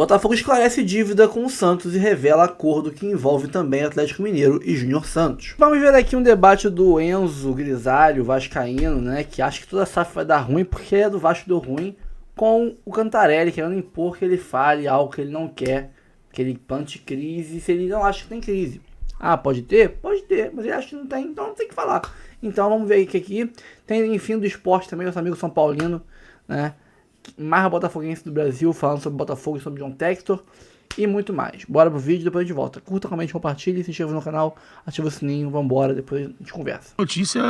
Botafogo esclarece dívida com o Santos e revela acordo que envolve também Atlético Mineiro e Júnior Santos. Vamos ver aqui um debate do Enzo Grisalho, vascaíno, né, que acha que toda SAF vai dar ruim porque é do Vasco deu ruim, com o Cantarelli querendo impor que ele fale algo que ele não quer, que ele plante crise, se ele não acha que tem crise. Ah, pode ter? Pode ter, mas ele acha que não tem, então não tem que falar. Então vamos ver aqui. Tem, enfim, do esporte também, nosso amigo São Paulino, né, mais botafoguense do Brasil, falando sobre Botafogo e sobre John Textor e muito mais. Bora pro vídeo, depois a gente volta. Curta, comente, compartilhe, se inscreva no canal, ativa o sininho, vambora, depois a gente conversa. Notícia...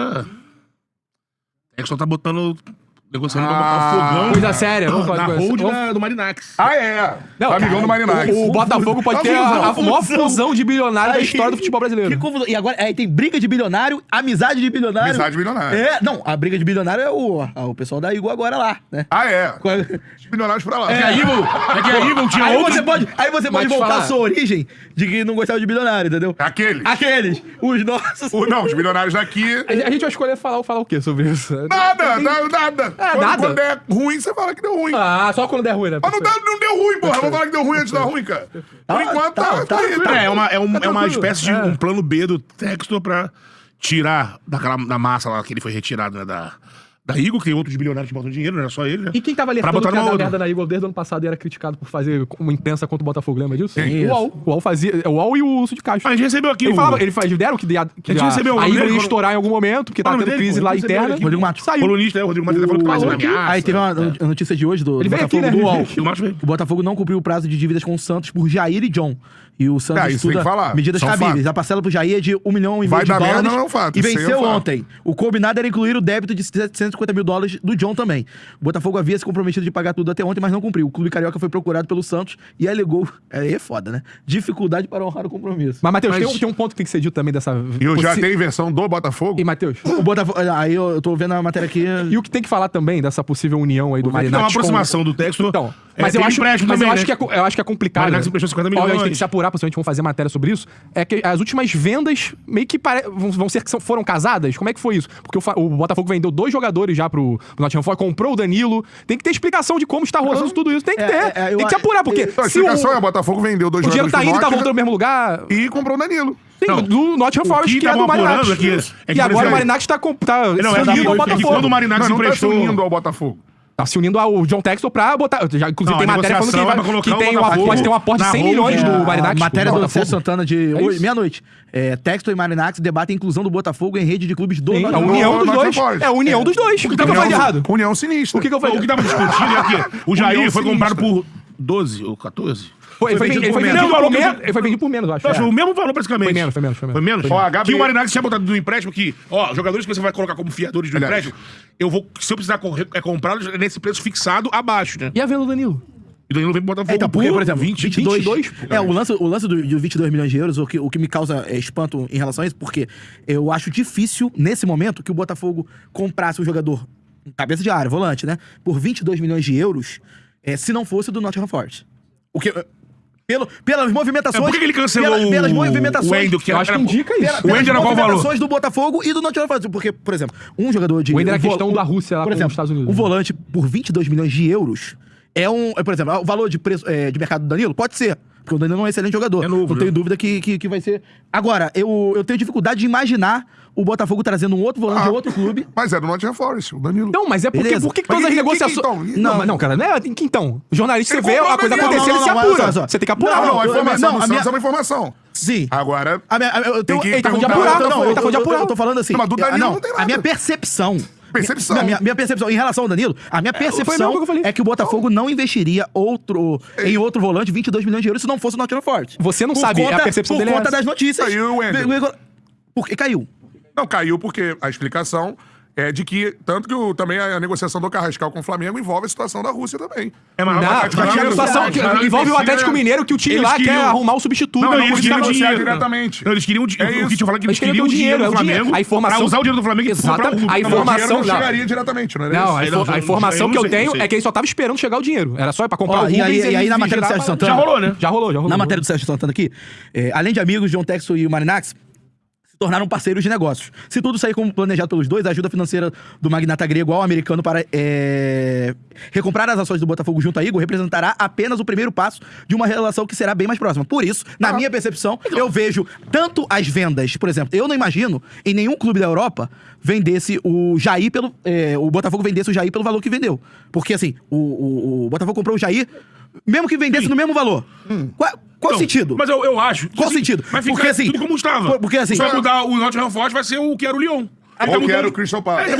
Textor tá botando... negociando fogão. Coisa séria, vamos falar na de hold coisa. do Marinax. Ah, é. Não, Amigão do Marinax. O Botafogo pode ter a maior fusão de bilionário da Aí, história do futebol brasileiro. Que confusão. E agora aí tem briga de bilionário, amizade de bilionário. Amizade de bilionário. É, não, a briga de bilionário é o pessoal da Igor agora lá, né? Ah, é. Os bilionários pra lá. É que a Evil tinha Aí outros... você pode Mas voltar falar. à sua origem de que não gostava de bilionário, entendeu? Aqueles, os nossos. Não, os bilionários daqui... A gente vai escolher falar o quê sobre isso? Nada. nada? Quando é ruim, você fala que deu ruim. Ah, só quando der ruim, né? Mas não deu ruim, porra. Vamos falar que deu ruim antes de dar ruim, cara. Por enquanto, tá aí. É uma espécie de um plano B do Textor pra tirar da massa lá que ele foi retirado, né, da Igor, que tem outros bilionários que botam dinheiro, não era só ele, né? E quem tava Pra alertando botar que ia numa dar outra. merda na Igor desde o ano passado e era criticado por fazer uma intensa contra o Botafogo, lembra disso? Sim. O UOL fazia... O UOL e o Urso de Castro. A gente recebeu aqui Eles deram que A gente recebeu a o Igor dele ia quando- estourar em algum momento, porque tava Qual o tendo nome crise dele? lá Qual o nome interna. dele? Rodrigo Matos. Saiu. colunista, o Rodrigo Matos tá falando que faz uma ameaça. Aí teve a notícia de hoje do Ele veio Botafogo aqui, né? do UOL. O Matos veio. O Botafogo não cumpriu o prazo de dívidas com o Santos por Jair e John. E o Santos isso tem que estuda falar. medidas São cabíveis. fatos. A parcela pro Jair é de $1,5 milhão Vai de dar merda, dólares. não é um fato. E Isso aí é venceu um fato. ontem. O combinado era incluir o débito de $750 mil do John também. O Botafogo havia se comprometido de pagar tudo até ontem, mas não cumpriu. O clube carioca foi procurado pelo Santos e alegou... Aí é foda, né? Dificuldade para honrar o compromisso. Mas, Matheus, tem um ponto que tem que ser dito também dessa... E eu já tenho versão do Botafogo. E, Matheus? O Botafogo... Aí eu tô vendo a matéria aqui... E o que tem que falar também dessa possível união aí do Tem Marinax uma aproximação do Textor. Então, mas tem eu acho, empréstimo mas eu também, acho né? que eu acho que é complicado. Marinax emprestou 50 milhões. Obviamente tem que se apurar, possivelmente vão fazer matéria sobre isso. É que as últimas vendas meio que vão ser que foram casadas. Como é que foi isso? Porque o Botafogo vendeu 2 jogadores já pro Nottingham Forest, comprou o Danilo. Tem que ter explicação de como está rolando tudo isso. Tem que ter. Tem que se apurar, porque Então, a se explicação é o Botafogo vendeu 2 o dinheiro jogadores tá pro indo e tá Nottingham voltando no mesmo lugar. e comprou o Danilo. Sim, Não, do Nottingham Forest, que que é do estavam Marinax. apurando aqui é que, E por agora exemplo, o Marinax tá Não, é se unindo ao que quando o Botafogo. Marinax Não tá se emprestou... unindo ao Botafogo. Tá se unindo ao John Textor pra botar. Inclusive Não, tem a matéria falando que, negociação é pra colocar que o tem Botafogo pode ter um aporte de na 100 hold, milhões do Marinax. A matéria do Botafogo. Sérgio Santana de isso? meia-noite. Textor e Marinax debatem a inclusão do Botafogo em rede de clubes do Sim, a Nottingham. união dos Nottingham dois. Forest. É a união dos dois. O que eu falei de errado? União sinistra. O que eu falei O de que tava discutindo é que o Jair União foi comprado sinistra. por 12 ou 14. Ele foi vendido por menos. Ele foi vendido por menos, eu acho. Eu acho o mesmo valor praticamente. Foi menos. Foi menos? Ó, a Gabriel- Que o Marinax tinha botado no empréstimo que, ó, jogadores que você vai colocar como fiadores do Aliás. empréstimo, se eu precisar comprá-los nesse preço fixado abaixo, né? E a venda do Danilo? E o Danilo vem pro Botafogo Então, porque, por exemplo, 22, 22 o lance de 22 milhões de euros, o que me causa espanto em relação a isso, porque eu acho difícil, nesse momento, que o Botafogo comprasse um jogador, cabeça de área, volante, né, por 22 milhões de euros, se não fosse do Nottingham Forest. O que... Pelas movimentações... Por que ele cancelou pelas o movimentações... Wendel, que Eu acho que indica isso. O Wendel era qual valor? movimentações do Botafogo e do Nottingham Forest. Porque, por exemplo, um jogador de... O Wendel era a questão da Rússia lá por com os exemplo, Estados Unidos. um volante por 22 milhões de euros por exemplo, o valor de preço de mercado do Danilo? Pode ser. Porque o Danilo é um excelente jogador. É novo, não né? tenho dúvida que vai ser. Agora, eu tenho dificuldade de imaginar o Botafogo trazendo um outro volante de outro clube. Mas é do Nottingham Forest, o Danilo. Não, mas é porque, Beleza. por que todas as Mas negociações... então? Não, cara, não é então. O jornalista, você Ele vê comprou a coisa o Danilo. acontecer, ele se Não, apura. olha só. Você tem que apurar. Não, a informação não, do a Santos minha- é uma informação. Sim. Agora, Eu tem que ele tá falando de perguntar- apurar. Não, Ele tá falando de apurar. eu tô falando assim. Não, mas do Danilo não tem nada. A minha percepção. Percepção. Minha percepção em relação ao Danilo, a minha foi mesmo percepção que eu falei. é que o Botafogo não investiria em outro volante 22 milhões de euros se não fosse o Nottingham Forest. Você não sabe, a percepção dele é Por conta essa. das notícias. Caiu o Wendel. Porque caiu. Não, caiu porque a explicação é de que, tanto que também a negociação do Carrascal com o Flamengo envolve a situação da Rússia também. É, mas Não, Atlético a situação que envolve o Atlético Mineiro, que o time Eles lá quer queriam- arrumar o substituto. Não, Não, eles queriam negociar dinheiro diretamente. Não, eles queriam o isso. que tinha falado que eles Eles queriam queriam o dinheiro do é o Flamengo A informação... pra usar o dinheiro do Flamengo e Exato. comprar o Hulk. A O dinheiro informação... não chegaria diretamente, não era Não, isso? a informação que eu não tenho sei. é que ele só tava esperando chegar o dinheiro. Era só pra comprar Ó, o Rubens e aí na matéria do girar Sérgio pra- Santana... Já rolou, né? Já rolou. Na matéria do Sérgio Santana aqui, além de amigos, John Textor e o Marinax, tornaram parceiros de negócios. Se tudo sair como planejado pelos dois, a ajuda financeira do magnata grego ao americano para recomprar as ações do Botafogo junto a Igor representará apenas o primeiro passo de uma relação que será bem mais próxima. Por isso, na minha percepção, eu vejo tanto as vendas, por exemplo, eu não imagino em nenhum clube da Europa vendesse o Jair pelo... o Botafogo vendesse o Jair pelo valor que vendeu. Porque, assim, o Botafogo comprou o Jair, mesmo que vendesse no mesmo valor. Qual o sentido? Mas eu acho. Qual o sentido? Vai ficar Porque, assim, tudo como estava. Porque, assim, só mudar o Nottingham Forest, vai ser o que era o Lyon. Ou que era o Crystal Palace.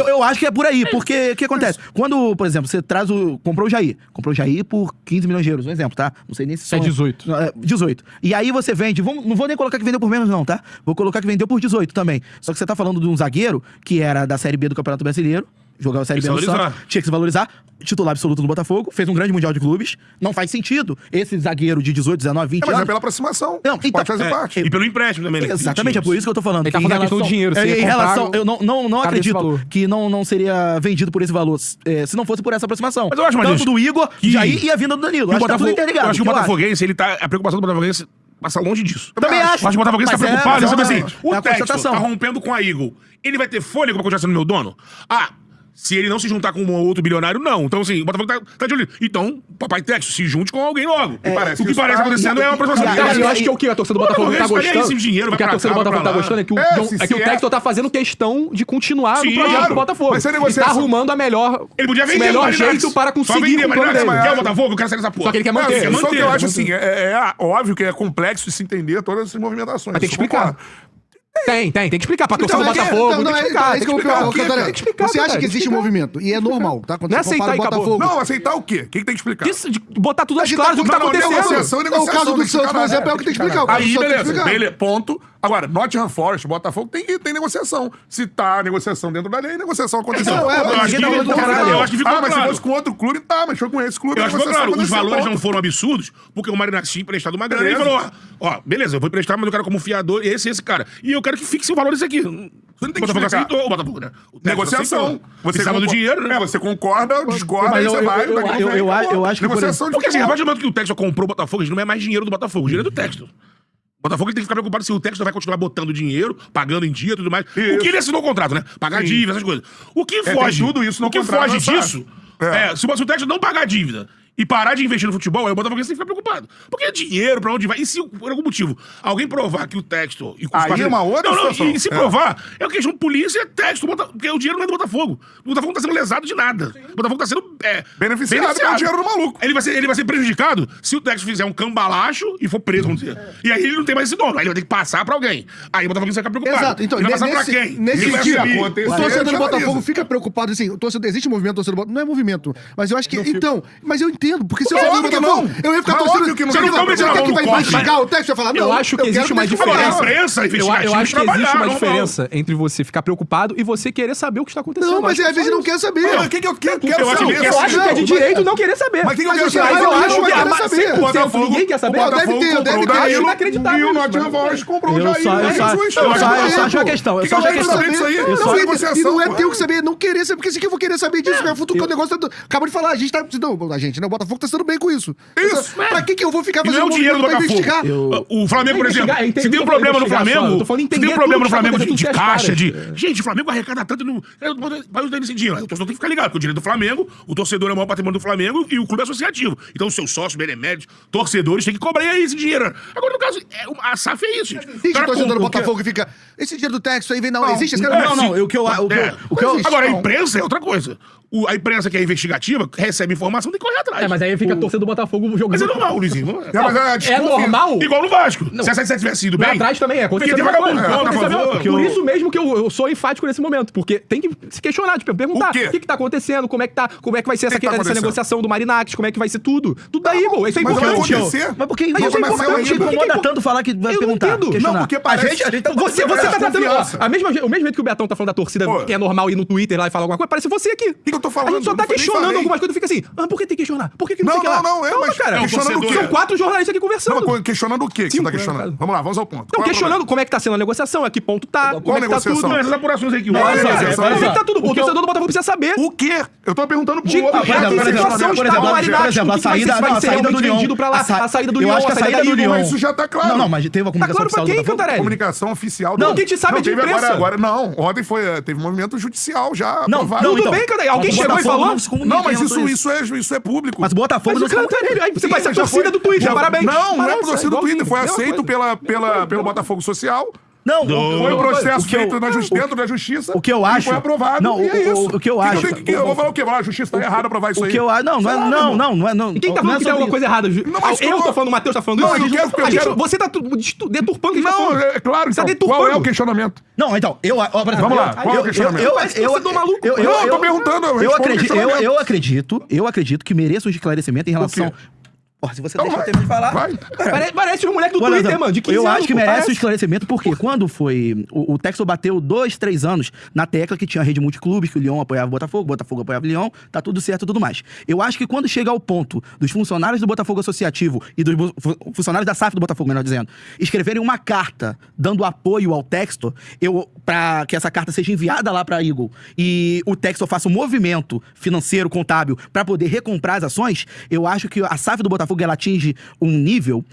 Eu acho que é por aí, porque o que acontece? Quando, por exemplo, você traz comprou o Jair por 15 milhões de euros, um exemplo, tá? Não sei nem se são... 18. 18. E aí você vende, não vou nem colocar que vendeu por menos não, tá? Vou colocar que vendeu por 18 também. Só que você tá falando de um zagueiro que era da Série B do Campeonato Brasileiro, jogava a Série B no Santos, tinha que se valorizar, titular absoluto no Botafogo, fez um grande Mundial de Clubes, não faz sentido esse zagueiro de 18, 19, 20 Mas anos... é pela aproximação. Não, então, pode fazer parte. E pelo empréstimo também. Exatamente, é por isso que eu tô falando. Ele tá falando da questão do dinheiro. Se Em ia relação, comprar, eu não cara, desse acredito valor. que não seria vendido por esse valor se não fosse por essa aproximação. Mas eu acho, tanto Maurício, do Igor, que- Jair e a vinda do Danilo. E o Acho que tá tudo Botafogo, interligado. eu acho que o eu acho. Botafoguense, a preocupação do Botafoguense passa longe disso. Também acho. Eu acho que o Botafoguense tá Mas preocupado, mas sabe é assim, uma o Textor constatação. tá rompendo com a Eagle. Ele vai ter fôlego pra continuar sendo meu dono? Se ele não se juntar com um outro bilionário, não. Então, assim, o Botafogo tá de olho. Então, papai Textor, se junte com alguém logo. O que parece acontecendo é uma aproximação. Cara, eu acho que o que a torcida do Botafogo tá Botafoguense pega gostando. esse dinheiro, O vai que a pra torcida do cá, Botafogo pra tá lá. gostando é que o, Se o Textor tá fazendo questão de continuar Sim, no projeto claro. do Botafogo. Mas se a E tá negociação- arrumando a melhor, Ele podia vender o melhor o Marinax. jeito para Só conseguir vender o plano Marinax. dele. Quer o Botafogo? Eu quero sair dessa porra. Só que ele quer manter. Quer Só que eu acho manter. assim, é óbvio que é complexo de se entender todas essas movimentações. Mas tem que Isso eu explicar. concordo. Tem que explicar pra torcida do Então, Botafogo. então, Tem que explicar, tem que explicar. Tem que explicar. Você acha cara, que existe um movimento? E é normal, tá? Quando Não é você compara aceitar e acabou. Botafogo... Não, aceitar o quê? O que tem que explicar? Isso, de botar tudo às gente claras tá do que tá Não, acontecendo. negociação, O caso do tem que Santos, por explicar, exemplo, é o que tem que explicar. O caso do Aí, Santos tem que beleza, explicar. ponto. Agora, Nottingham Forest, Botafogo, tem negociação. Se tá a negociação dentro da lei, negociação aconteceu. Não, Eu acho que ninguém tá falando do caralho. eu acho que ficou mas se claro. fosse com outro clube, mas foi com esse clube. Eu a acho que ficou negociação claro. Os aconteceu, valores ponto. não foram absurdos, porque o Marinax tinha emprestado uma grana e ele Beleza. falou, beleza, eu vou emprestar, mas eu quero como fiador esse cara. E eu quero que fixe o valor desse aqui. Você não tem que Botafogo explicar. aceitou, o Botafogo, né? O Textor Negociação. aceitou. Precisava do dinheiro, né? Você concorda, discorda, Mas aí você vai. eu acho que, por Negociação de Porque assim, a futebol. partir do momento que o Textor comprou o Botafogo, não é mais dinheiro do Botafogo, o dinheiro é do Textor. O Botafogo ele tem que ficar preocupado se o Textor vai continuar botando dinheiro, pagando em dia e tudo mais. Isso. O que ele assinou o contrato, né? Pagar dívida, essas coisas. O que foge, tem tudo isso no o que contrato, foge sabe? disso se o Textor não pagar a dívida e parar de investir no futebol, aí o Botafogo tem que ficar preocupado. Porque é dinheiro, pra onde vai? E se, por algum motivo, alguém provar que o Textor... E os Aí parceiros- é uma outra situação. E se provar, é uma questão de polícia, é Textor, porque o dinheiro não é do Botafogo. O Botafogo não tá sendo lesado de nada. O Botafogo tá sendo... Beneficiado pelo dinheiro do maluco. Ele vai ser prejudicado se o Textor fizer um cambalacho e for preso, vamos dizer. E aí ele não tem mais esse dono. Aí ele vai ter que passar pra alguém. Aí o Botafogo vai ficar preocupado. Exato. Então, ele vai passar pra quem? nesse Ele vai sentido, assumir. o torcedor do Analisa. Botafogo fica preocupado, assim, existe um movimento do torcedor do Botafogo, não é movimento, mas eu acho que, mas eu entendo, porque se eu Não, fosse do óbvio que Botafogo, não. eu ia ficar Mas torcendo, óbvio que não. você Você não não vai vai quer que vai corte, investigar o texto, vai falar, não, Eu acho que quero existe uma que investigue. diferença. A imprensa Eu investigativa acho que existe trabalhar, uma normal. diferença entre você ficar preocupado e você querer saber o que está acontecendo. Não, mas Eu acho às vezes que não quer saber. Não, o que eu quero eu acho saber? que- Eu acho que é de direito não querer saber. Mas o que eu Mas quero eu saber? acho eu acho que não a quero saber. 100% ninguém quer saber. O Botafogo Deve ter, comprou o deve ter. Danilo, inacreditável. E o isso, Nottingham mano. Forest comprou o Eu Jair. só É isso, acho a questão. Eu Que só acho a eu quero questão. saber disso aí? Eu Não, só- é negociação. E não é pô. teu que saber, não querer saber, porque se que eu vou querer saber disso, cara, futuro que o negócio tá... Acabou de falar, a gente tá... Não, a gente, né? O Botafogo tá sendo bem com isso. Isso. Pra que eu vou ficar E não é fazendo o dinheiro do movimento pra Botafogo. investigar? O Flamengo, por exemplo, Investigar, se tem um entender, problema no investigar só. Flamengo, Eu tô falando se tem entender um problema tudo no que tá Flamengo acontecendo de com os caixa, caras. de... Gente, o Flamengo arrecada tanto no... Vai usando esse dinheiro. O torcedor tem que ficar ligado, porque o dinheiro é do Flamengo, o torcedor é o maior patrimônio do Flamengo e o clube é associativo. Então, os seus sócios, beneméritos, torcedores, têm que cobrar aí esse dinheiro. Agora, no caso, a SAF é isso, gente. Existe o torcedor do Botafogo que fica... Esse dinheiro do Texto aí vem... Não, existe esse cara... Não, o que eu... Agora, a imprensa é outra coisa. A imprensa que é investigativa recebe informação, tem que correr atrás. Mas aí fica a torcida do Botafogo jogando. Mas é normal, Luizinho. É normal? Igual no Vasco. Se a 77 tivesse ido Lá bem... atrás também, Porque aconteceu tem a mesma vagabundo, coisa. conta, Aconteceu a mesma por coisa. favor. Por isso mesmo que eu sou enfático nesse momento, porque tem que se questionar, tipo, perguntar O quê? o que tá acontecendo, como é que vai ser essa que tá acontecendo? negociação do Marinax, como é que vai ser tudo. Tudo daí, Igor. Isso é Mas vai importante. acontecer. Mas por que Mas isso é vai ser importante? horrível. Incomoda tanto falar que vai Eu não perguntar, entendo. questionar. Não, porque parece... A gente tá... Você tá tratando... confiança. O mesmo jeito que o Betão tá falando da torcida, Pô. que é normal ir no Twitter lá e falar alguma coisa, parece você aqui. O que eu tô falando. A gente só tá Eu nem questionando falei. algumas coisas, fica assim, por que tem que questionar? Por que não sei o que lá? Não, Calma, mas cara. questionando o quê? São 4 jornalistas aqui conversando. Não, mas questionando o quê que você tá Cinco, questionando? né? Vamos lá, vamos ao ponto. Não, Qual é o questionando como é que tá sendo a negociação, a que ponto tá, como é que tá negociação? tudo. Não, essas apurações aí que o Não, Wallace não, faz, não, Como é que não. tá tudo? O torcedor do Botafogo precisa saber. O quê? Eu tô perguntando pro De outro. por exemplo, a saída do Lyon. Vendido pra lá, a saída do eu Lyon, acho que a saída do do Lyon. Mas isso já tá claro. Não, mas teve uma comunicação claro pra oficial quem, do Botafogo? Cantarelli? Comunicação oficial. Não, quem te sabe de teve imprensa. agora. Não, ontem teve um movimento judicial já Não, aprovado. não, Tudo bem, Cantarelli. Alguém Mas o chegou e Botafogo falou? não se comunica Não, mas em relação a isso é público. Mas o Botafogo não Mas o se comunica. Cantarelli, aí você Sim, vai ser a já torcida foi- do Twitter, já- parabéns. Não, não é Parabéns, torcida do igualzinho, Twitter. Foi mesma aceito coisa. pelo Botafogo Social. Não, Foi um processo o que eu- feito dentro da justiça. o que eu E acho- foi aprovado. não, e é isso. o que eu acho- Eu vou falar o quê? Falar, a justiça tá errada pra provar isso O aí. que eu acho. Não, não é. E quem tá não falando é que tem sobre alguma coisa errada? Não, mas Eu como- tô falando, o Matheus tá falando Não, isso? eu quero- A gente- Você tá deturpando o que a gente tá Não, falando. é claro. Você tá Então, deturpando. qual é o questionamento? Não, então, por exemplo, Vamos lá, qual é o questionamento? Você tá maluco. Não, eu tô perguntando, eu respondo o questionamento. eu acredito que mereça um esclarecimento em relação. Porra, se você deixar eu terminar de falar. Vai. Parece um moleque do Por Twitter, exemplo, mano, de 15 eu anos. acho que pô, merece parece. um esclarecimento, porque quando foi. O Textor bateu 2, 3 anos na tecla que tinha a rede multiclubes, que o Lyon apoiava o Botafogo apoiava o Lyon, tá tudo certo e tudo mais. Eu acho que quando chega ao ponto dos funcionários do Botafogo Associativo e dos funcionários da SAF do Botafogo, melhor dizendo, escreverem uma carta dando apoio ao Textor, pra que essa carta seja enviada lá pra Eagle e o Textor faça um movimento financeiro, contábil, pra poder recomprar as ações, eu acho que a SAF do Botafogo ela atinge um nível,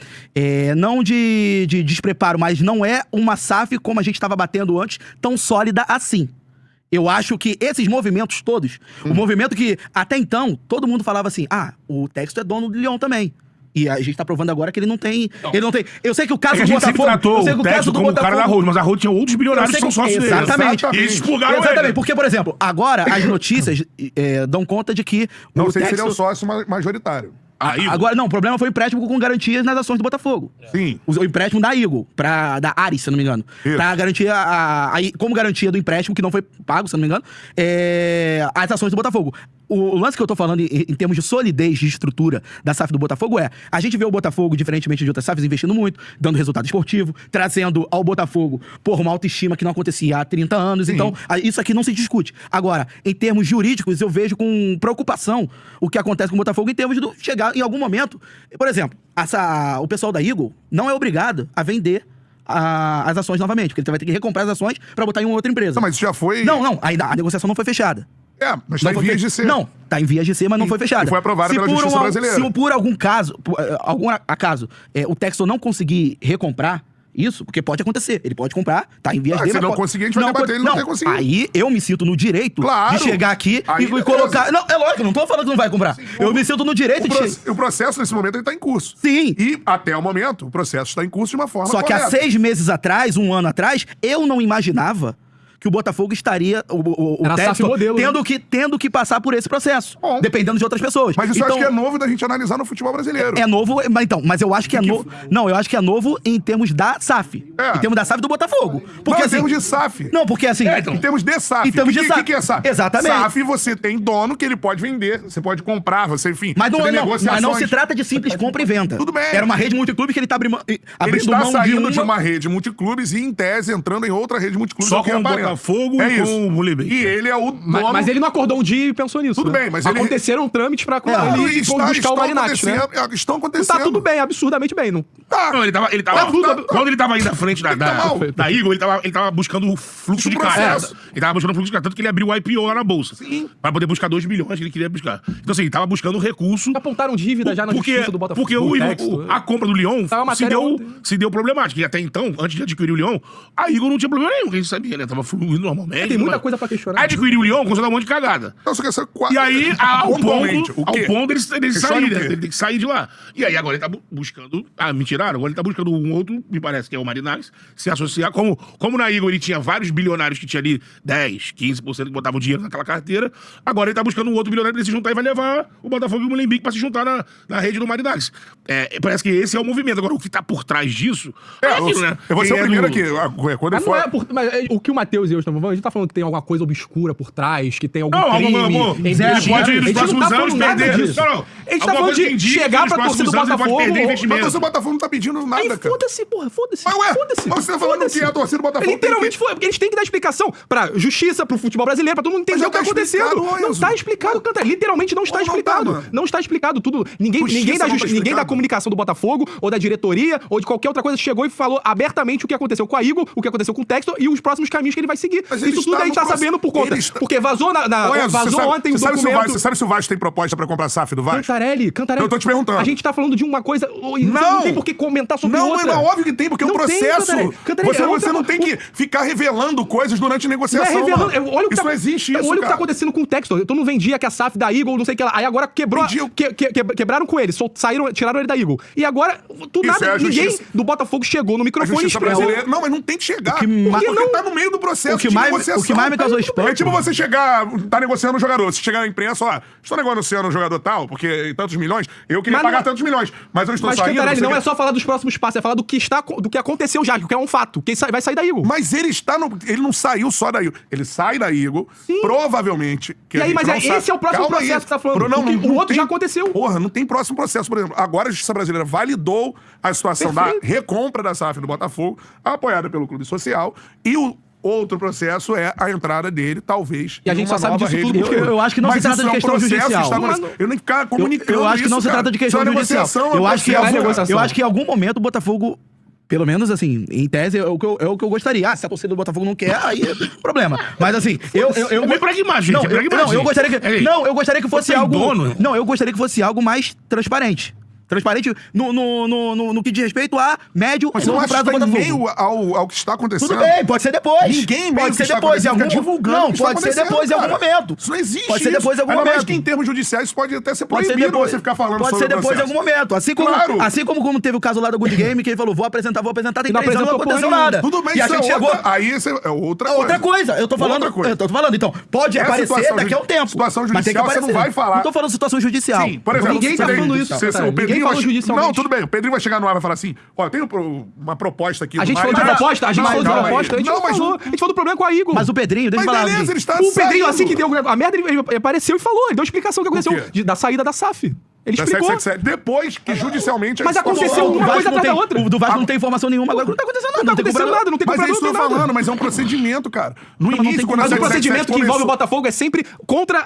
não de despreparo, mas não é uma SAF como a gente estava batendo antes, tão sólida assim. Eu acho que esses movimentos todos, o movimento que até então todo mundo falava assim, o Texto é dono do Lyon também. E a gente tá provando agora que ele não tem. Ele não tem. Eu sei que o caso É que a do gente sempre Botafogo. tratou Eu sei que o o caso Texto do como o cara da Botafogo. Road, mas a Road tinha outros bilionários que são sócios dele. Exatamente. E eles expurgaram Exatamente, ele. porque, por exemplo, agora as notícias dão conta de que Não o sei se ele é o Textor- sócio majoritário. Aí, Agora, não, o problema foi o empréstimo com garantias nas ações do Botafogo. Sim. O empréstimo da Eagle, da Ares, se eu não me engano. Isso. Pra garantir como garantia do empréstimo, que não foi pago, se eu não me engano, as ações do Botafogo. O lance que eu tô falando em termos de solidez de estrutura da SAF do Botafogo a gente vê o Botafogo, diferentemente de outras SAFs, investindo muito, dando resultado esportivo, trazendo ao Botafogo, uma autoestima que não acontecia há 30 anos. Então, isso aqui não se discute. Agora, em termos jurídicos, eu vejo com preocupação o que acontece com o Botafogo em termos de chegar em algum momento. Por exemplo, o pessoal da Eagle não é obrigado a vender as ações novamente, porque ele vai ter que recomprar as ações pra botar em uma outra empresa. Não, mas isso já foi. Não, ainda a negociação não foi fechada. Mas tá em vias de ser. Não, tá em vias de ser, mas não foi fechada. E foi aprovada pela Justiça Brasileira. Se por algum caso, o Textor não conseguir recomprar isso, porque pode acontecer. Ele pode comprar, tá em vias de Se não conseguir, a gente vai debater, ele não ter conseguido. Aí eu me sinto no direito Claro. de chegar aqui Aí, e colocar... Não, é lógico, não tô falando que não vai comprar. Eu me sinto no direito de... O processo, nesse momento, ele tá em curso. Sim. E, até o momento, o processo está em curso de uma forma Só que há correta. 6 meses atrás, 1 ano atrás, eu não imaginava que o Botafogo estaria, o Era Textor, SAF modelo, tendo que passar por esse processo, Bom. dependendo de outras pessoas. Mas isso eu Então, acho que é novo da gente analisar no futebol brasileiro. é novo, mas eu acho que é novo. Não, eu acho que é novo em termos da SAF. É. Em termos da SAF do Botafogo. Porque Não, em assim, termos de SAF. Não, porque assim. Em termos de SAF. Em termos de O SAF. que é SAF? Exatamente. SAF você tem dono que ele pode vender, você pode comprar, enfim. Mas não, você tem mas não negociações. se trata de simples compra e venda. Tudo bem. Era uma rede multiclube que ele tá abrindo Ele está mão saindo de uma rede multiclubes e, em tese, entrando em outra rede multiclubes. Só é o que com o aparenta. Botafogo É e com isso. o Molenbeek. E ele é o dono... Mas ele não acordou um dia e pensou nisso. Tudo né? bem, mas ele- Aconteceram trâmites pra Não, ele buscar o Marinax, né? Estão Não acontecendo. tá tudo bem, absurdamente bem. Não... Não, ele tava quando ele tava indo à frente da Eagle, ele tava buscando o fluxo de processo. caixa. Ele tava buscando o fluxo de caixa, tanto que ele abriu o IPO lá na bolsa. Sim. Pra poder buscar 2 bilhões que ele queria buscar. Então, assim, ele tava buscando recurso. Apontaram dívida já na justiça do Botafogo. Porque do Textor. a compra do Lyon Tava uma matéria ontem. se deu problemática. E até então, antes de adquirir o Lyon, a Eagle não tinha problema nenhum, que a gente sabia, né? Tava fluindo normalmente. Tem muita mas- coisa pra questionar. Adquiriu o Lyon, começou a dar um monte de cagada. Não, só que essa... E aí, ao Pontualmente, ponto dele Questione sair, o quê? né? Ele tem que sair de lá. E aí, agora ele tá buscando... me tiraram. Agora ele tá buscando um outro, me parece que é o Marinax, se associar. Como na Eagle ele tinha vários bilionários que tinha ali 10, 15% que botavam dinheiro naquela carteira, agora ele tá buscando um outro bilionário pra ele se juntar e vai levar o Botafogo e o Molenbeek pra se juntar na rede do Marinax. Parece que esse é o movimento. Agora, o que tá por trás disso... aquilo, né? Eu vou ser Quem o primeiro do- aqui. Quando Mas, for... mas o que o Matheus e hoje, a gente tá falando que tem alguma coisa obscura por trás, que tem algum Não, crime. ele pode nos próximos anos perder. Disso. Não, A gente tá falando de chegar pra torcida do Botafogo. Mas o Botafogo não tá pedindo nada, Aí cara. foda-se, porra, foda-se. Mas ué, Foda-se. mas você tá falando que a torcida do Botafogo Literalmente foi, porque eles têm que dar explicação pra justiça, pro futebol brasileiro, pra todo mundo entender Mas o que tá já tá acontecendo. explicado, Não Enzo. tá explicado, Cantarelli. Literalmente não está Não tá, explicado. mano. Não está explicado tudo. Ninguém Justiça da não tá ninguém da explicado. comunicação do Botafogo, ou da diretoria, ou de qualquer outra coisa, chegou e falou abertamente o que aconteceu com a Igor, o que aconteceu com o Textor e os próximos caminhos que ele vai seguir. Mas ele Isso tudo está a gente tá no sabendo por conta. ele está- Porque vazou Ô, Enzo, vazou ontem o você documento. sabe se o Vasco tem proposta pra comprar a SAF do Vasco? Cantarelli. Eu tô te perguntando. A gente tá falando de uma coisa. Você Não. não tem por que comentar sobre Não, outra. é óbvio que tem, porque é um Não tem, processo. Cantarelli, é outra- Você não tem que ficar revelando coisas durante a Não é negociação. revelando. mano. Olha o que Isso tá, não existe, isso, olha o que tá cara. acontecendo com o Textor. Todo mundo vendia que a SAF da Eagle, não sei o que lá. Aí agora quebrou. Vendia o- Quebraram com ele, tiraram ele da Eagle. E agora, Isso nada, é a ninguém justiça. do Botafogo chegou no A microfone e justiça explicou. brasileira. Não, mas não tem que chegar. que porque não? tá no meio do processo O que de mais- negociação. o que mais me causou espanto- É tipo você chegar, tá negociando um jogador. Se chegar na imprensa, ó, estou negociando um jogador tal, porque tantos milhões, eu queria Mas pagar não- tantos milhões. Mas eu estou Mas, saindo. Cantarelli, sei não o é quê. só falar dos próximos passos, é falar do que aconteceu já, que é um fato. Quem vai sair da Eagle. Mas ele está no. Ele não saiu só da Eagle. Ele sai da Eagle, provavelmente. Que E a aí, gente mas não esse sabe. é o próximo Calma processo aí. que você tá falando. Não, Porque o outro tem- já aconteceu. Porra, não tem próximo processo. Por exemplo, agora a Justiça Brasileira validou a situação Perfeito. da recompra da SAF do Botafogo, apoiada pelo Clube Social, e o outro processo é a entrada dele, talvez. E a em gente uma só sabe nova disso rede tudo de porque- clube. eu acho que não Mas se trata isso de é um questão processo que judicial. está Não, acontecendo. Eu nem ficar comunicando Eu acho que não isso, se trata cara. de questão Isso é judicial. negociação, Eu acho que, processo, cara. negociação. eu acho que em algum momento o Botafogo, pelo menos assim, em tese, é o que eu gostaria. Ah, se a torcida do Botafogo não quer, aí é problema. Mas assim, É bem pragmático, não, gente, é pragmático. não, eu gostaria que, Ei, não, eu gostaria que fosse você é algo. dono. Não, eu gostaria que fosse algo mais transparente. Transparente no que diz respeito a médio Mas e você não longo acha prazo que do tá em Botafogo. meio ao que está acontecendo? Tudo bem, pode ser depois. Ninguém meio pode que ser está depois, em acontecendo, algum fica divulgando Não, o que está pode ser acontecendo, depois em algum cara. momento. Isso não existe. Pode ser depois em algum Ainda mais momento. que em termos judiciais isso pode até ser Pode ser proibido depois. você ficar falando Pode sobre ser o depois em processo. algum momento. Assim como teve o caso lá do Good Game, que ele falou, vou apresentar, tem E não 3 anos, não apresentou aconteceu porra nada. Tudo bem, E a isso gente é chegou... outra, aí isso é outra coisa. Outra coisa, eu tô falando. Outra coisa. Eu tô falando, então, pode Essa aparecer situação daqui a um tempo. situação mas tem que judicial, você aparecer. não vai falar. Não tô falando situação judicial. Sim, por exemplo, Ninguém tá você tem- falando isso, você- cara. o Ninguém Pedrinho falou vai- judicialmente. Não, tudo bem. O Pedrinho vai chegar no ar e vai falar assim: ó, eu tenho uma proposta aqui. A do gente falou Mário. de proposta, a gente falou de Calma aí. proposta, a gente não mas falou. A gente falou do problema com a Eagle. Mas o Pedrinho, deixa eu Mas falar. beleza, assim, ele está O Pedrinho, saindo. assim que deu a merda, ele apareceu e falou. Ele deu a explicação do que aconteceu quê? da saída da SAF. Ele Da explicou. 777, depois que judicialmente... Mas a aconteceu situação- uma coisa atrás da outra. O do Vasco não tem informação nenhuma, agora não tá acontecendo nada. Não tá acontecendo nada, não tem Mas é comprador, isso que eu não tô tem nada. falando, mas é um procedimento, cara. No Mas não início, tem quando a Mas o 777 procedimento que envolve o começou- Botafogo é sempre contra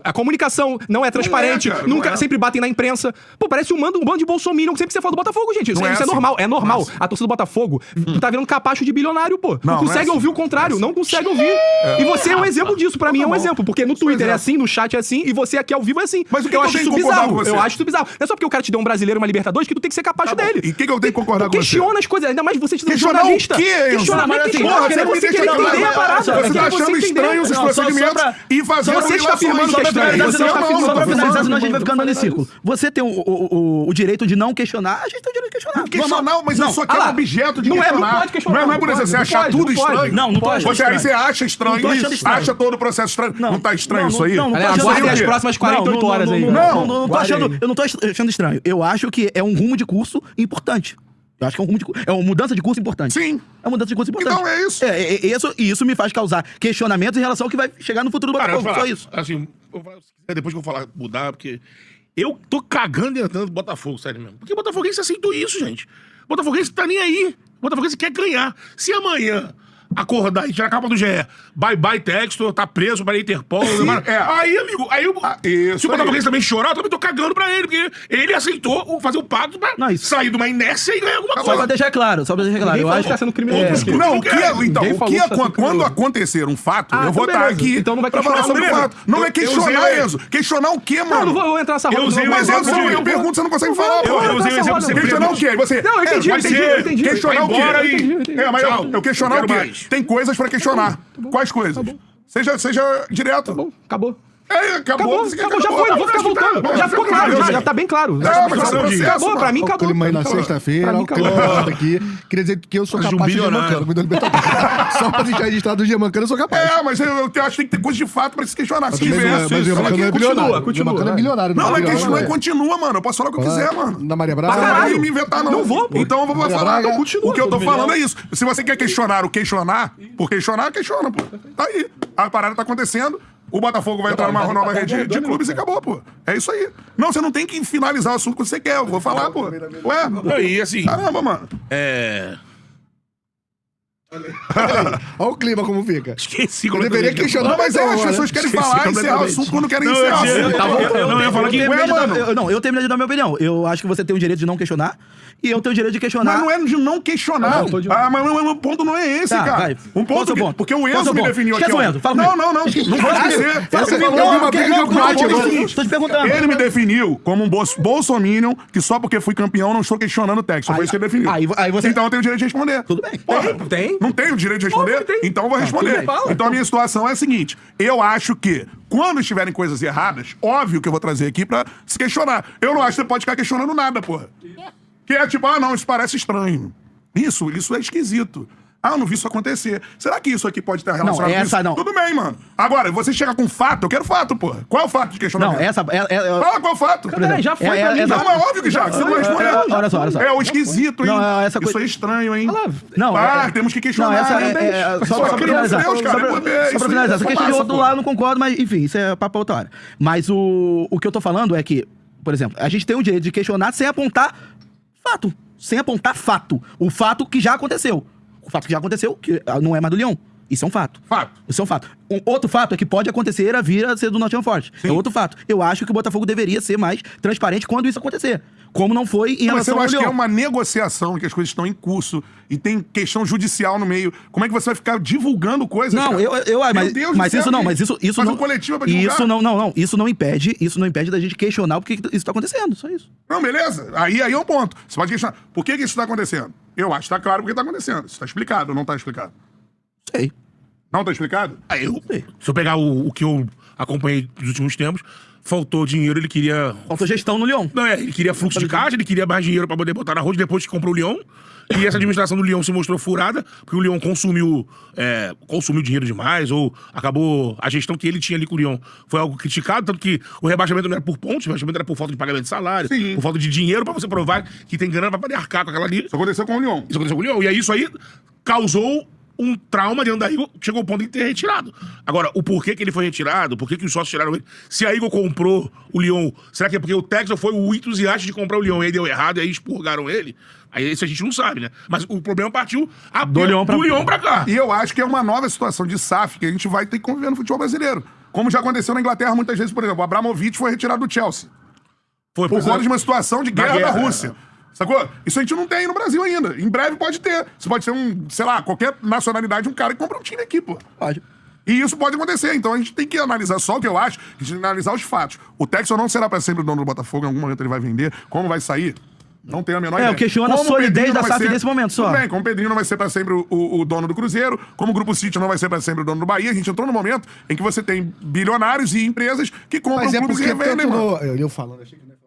a comunicação, não é transparente, cara, não nunca é. sempre batem na imprensa. Pô, parece um bando de bolsominion sempre que você fala do Botafogo, gente. Isso, Não é isso é assim. normal, é normal. Não é assim. A torcida do Botafogo tá virando capacho de bilionário, pô. Não Não, consegue não é assim. ouvir o contrário, não consegue ouvir. E você é um exemplo disso, pra mim é um bom. exemplo, porque no Twitter é exemplo. assim, no chat é assim, e você aqui ao vivo é assim. Mas o que eu que eu acho tenho isso que concordar bizarro. com você? Eu acho isso bizarro. Não é só porque o cara te deu um brasileiro, uma Libertadores, que tu tem que ser capacho dele. E o que eu tenho que concordar Tu com você? questiona as coisas, ainda mais você sendo Questionar jornalista. o quê, Enzo? Questionar, Mas mas assim, questionar, porra, querer você você me querer deixa entender a claro. parada. Você Você querer tá achando entender. estranho os Não, só procedimentos pra- e fazendo só você está afirmando que é estranho. Finalizar, Você senão- está afirmando só pra que é finalizar, estranho. senão a gente vai ficando nesse círculo. Você tem o direito de não questionar, a gente tem o direito de questionar. Questionar, mas eu só quero lá. objeto de Não é, não questionar. pode questionar, Não é, por não exemplo, você pode, achar não tudo pode. estranho. Não, não tô achando Você aí estranho. você acha estranho. Não tô achando estranho. Acha todo o processo estranho. Não tá estranho isso aí? Não, Olha, tô achando aguardem as estranho. próximas 48 horas aí. Não tô Guardem achando, aí. eu não tô achando estranho. Eu acho que é um rumo de curso importante. Eu acho que é um rumo de curso. É uma mudança de curso importante. Sim. É uma mudança de curso importante. Então é isso. Isso me faz causar questionamentos em relação ao que vai chegar no futuro do Cara, eu Botafogo. vou Só falar, isso. assim, depois que eu falar, mudar, porque eu tô cagando e andando do Botafogo, sério mesmo. Porque o Botafoguense aceitou isso, gente. O Botafoguense tá nem aí. O Botafoguense quer ganhar. Se amanhã acordar e tirar a capa do GE, bye Textor, tá preso para Interpol. Aí, amigo, isso se o aí. Botafoguense também chorar, eu também tô cagando pra ele, porque ele aceitou fazer o pacto pra Não, isso- sair de uma inércia e ganhar alguma Só coisa. pra deixar claro, eu Ninguém acho falou que tá sendo criminoso. Não, então, Ninguém falou que tá sendo quando criminoso. acontecer um fato, Ah, eu vou então estar beleza. aqui Então não vai pra falar questionar, sobre o beleza. fato. Não é Eu questionar, usei- Enzo. Questionar o quê, Não, mano? eu não vou entrar nessa roda. Eu usei não. um Mas exemplo eu pergunto, você não consegue Não vou- falar, eu pô. vou Eu usei um entrar exemplo nessa roda. Questionar o quê? Você, Não, eu entendi, vai ter eu que entendi. questionar o Vai embora quê? e- Mas Tchau. eu questionar Não o quero quê? mais. Tem coisas pra questionar. Quais coisas? Seja direto. Bom, acabou. Acabou, Já foi, não vou ficar voltando. Já ficou claro, já tá bem claro. Acabou, pra mim O acabou. clima aí na sexta-feira, o clima aqui. Queria dizer que eu sou capaz de Germancano. Me deu Libertadores. Só pra deixar registrado o Germancano, eu sou capaz. Mas eu acho que tem que ter coisa de fato pra se questionar. Se Mas tivesse, o Germancano é bilionário. continua. O Germancano é milionário. Não, mas é continua e continua, mano. Eu posso falar o que eu quiser, mano. Da Maria Não Braga. vai me inventar, não. Não vou, pô. Então eu vou Maria falar. Braga. O que eu tô falando é isso. Se você quer questionar o questionar, por questionar, questiona, pô. Tá aí. A parada tá acontecendo. O Botafogo vai entrar numa nova rede de clubes e acabou, pô. É isso aí. Não, você não tem que finalizar o assunto que você quer. Eu vou falar, pô. Ué? E assim, Caramba, mano. Olha o clima como fica. esqueci Eu como deveria questionar, Não, mas mas as pessoas querem falar e encerrar o assunto quando querem encerrar o assunto. Eu ia falar que... Eu terminei de dar minha opinião. Eu acho que você tem o direito de não questionar e eu tenho o direito de questionar. Mas não é de não questionar. Mas o ponto não é esse, Tá, cara. vai. Um Qual o seu ponto. ponto? Porque o Qual o Enzo seu me ponto? definiu aqui. Esquece o ó. Enzo, fala Não, comigo. não pode dizer. Fala comigo. falou de uma briga de Croácia Não, agora. Tô te perguntando. Ele me definiu como um bolsominion que só porque fui campeão não estou questionando o texto. Foi isso que ele definiu. aí você- Então eu tenho o direito de responder. Tudo bem. Porra, Tem. Não tenho o direito de responder? Tem. Então eu vou responder. tudo bem. Então a minha situação é a seguinte. Eu acho que quando estiverem coisas erradas, óbvio que eu vou trazer aqui pra se questionar. Eu não acho que você pode ficar questionando nada, porra. Que é tipo, não, isso parece estranho. Isso é esquisito. Eu não vi isso acontecer. Será que isso aqui pode ter relacionado com essa isso? não. Tudo bem, mano. Agora, você chega com fato, eu quero fato, porra. Qual é o fato de questionamento? Não, essa... Fala qual é o fato. Peraí, já foi pra mim. essa- Não, é óbvio que já. Você não respondeu. Olha só. É o esquisito, hein? Não, essa Isso coisa- é estranho, hein? Não, Temos que questionar. Não, essa né? só pra finalizar. Deus, cara, Só pra finalizar. Essa questão de outro lado eu não concordo, mas enfim, isso é papo pra outra hora. Mas o que eu tô falando é que, por exemplo, a gente tem o direito de questionar sem apontar fato. Sem apontar fato. O fato que já aconteceu. O fato que já aconteceu, que não é mais do Leão. Isso é um fato. Fato. Isso é um fato. Um outro fato é que pode acontecer vir a ser do Nottingham Forest. É outro fato. Eu acho que o Botafogo deveria ser mais transparente quando isso acontecer. Como não foi em Mas você relação não ao acha que é Leão. uma negociação, que as coisas estão em curso e tem questão judicial no meio? Como é que você vai ficar divulgando coisas? Não, cara? mas, Meu Deus do mas céu, isso não, gente. mas isso Faz não. um coletivo pra divulgar. Isso não impede da gente questionar o que isso tá acontecendo, só isso. Não, beleza. Aí é um ponto. Você pode questionar. Por que isso está acontecendo? Eu acho que tá claro porque tá acontecendo. Isso tá explicado ou não tá explicado? Sei. Não tá explicado? Se eu pegar o que eu acompanhei nos últimos tempos, faltou dinheiro, ele queria... Faltou gestão no Leão. Não, ele queria fluxo de caixa, ele queria mais dinheiro pra poder botar na roda depois que comprou o Lyon. E essa administração do Lyon se mostrou furada, porque o Lyon consumiu dinheiro demais, ou acabou... A gestão que ele tinha ali com o Lyon foi algo criticado, tanto que o rebaixamento não era por pontos, o rebaixamento era por falta de pagamento de salário, Sim. por falta de dinheiro pra você provar que tem grana pra poder arcar com aquela ali. Isso aconteceu com o Lyon. Isso aconteceu com o Lyon. E aí isso aí causou um trauma dentro da Eagle, chegou ao ponto de ter retirado. Agora, o porquê que ele foi retirado, por que os sócios tiraram ele, se a Eagle comprou o Lyon, será que é porque o Texas foi o entusiasta de comprar o Lyon e aí deu errado e aí expurgaram ele? Aí isso a gente não sabe, né? Mas o problema partiu Do Lyon pra cá. E eu acho que é uma nova situação de SAF que a gente vai ter que conviver no futebol brasileiro. Como já aconteceu na Inglaterra muitas vezes, por exemplo, o Abramovich foi retirado do Chelsea. Foi Por conta de uma situação de guerra da guerra, Rússia. Sacou? Isso a gente não tem no Brasil ainda. Em breve pode ter. Você pode ser qualquer nacionalidade, um cara que compra um time aqui, pô. Pode. E isso pode acontecer. Então a gente tem que analisar só o que eu acho, a gente tem que analisar os fatos. O Texas não será para sempre o dono do Botafogo, em algum momento ele vai vender. Como vai sair? Não tenho a menor ideia. Eu questiono a Como o solidez Pedrinho da não vai SAF nesse momento só. Tudo bem, como o Pedrinho não vai ser para sempre o dono do Cruzeiro, como o Grupo City não vai ser para sempre o dono do Bahia, a gente entrou no momento em que você tem bilionários e empresas que compram Mas é clubes e porque revendem, tanto mano. eu falando, achei que não ia falar nada.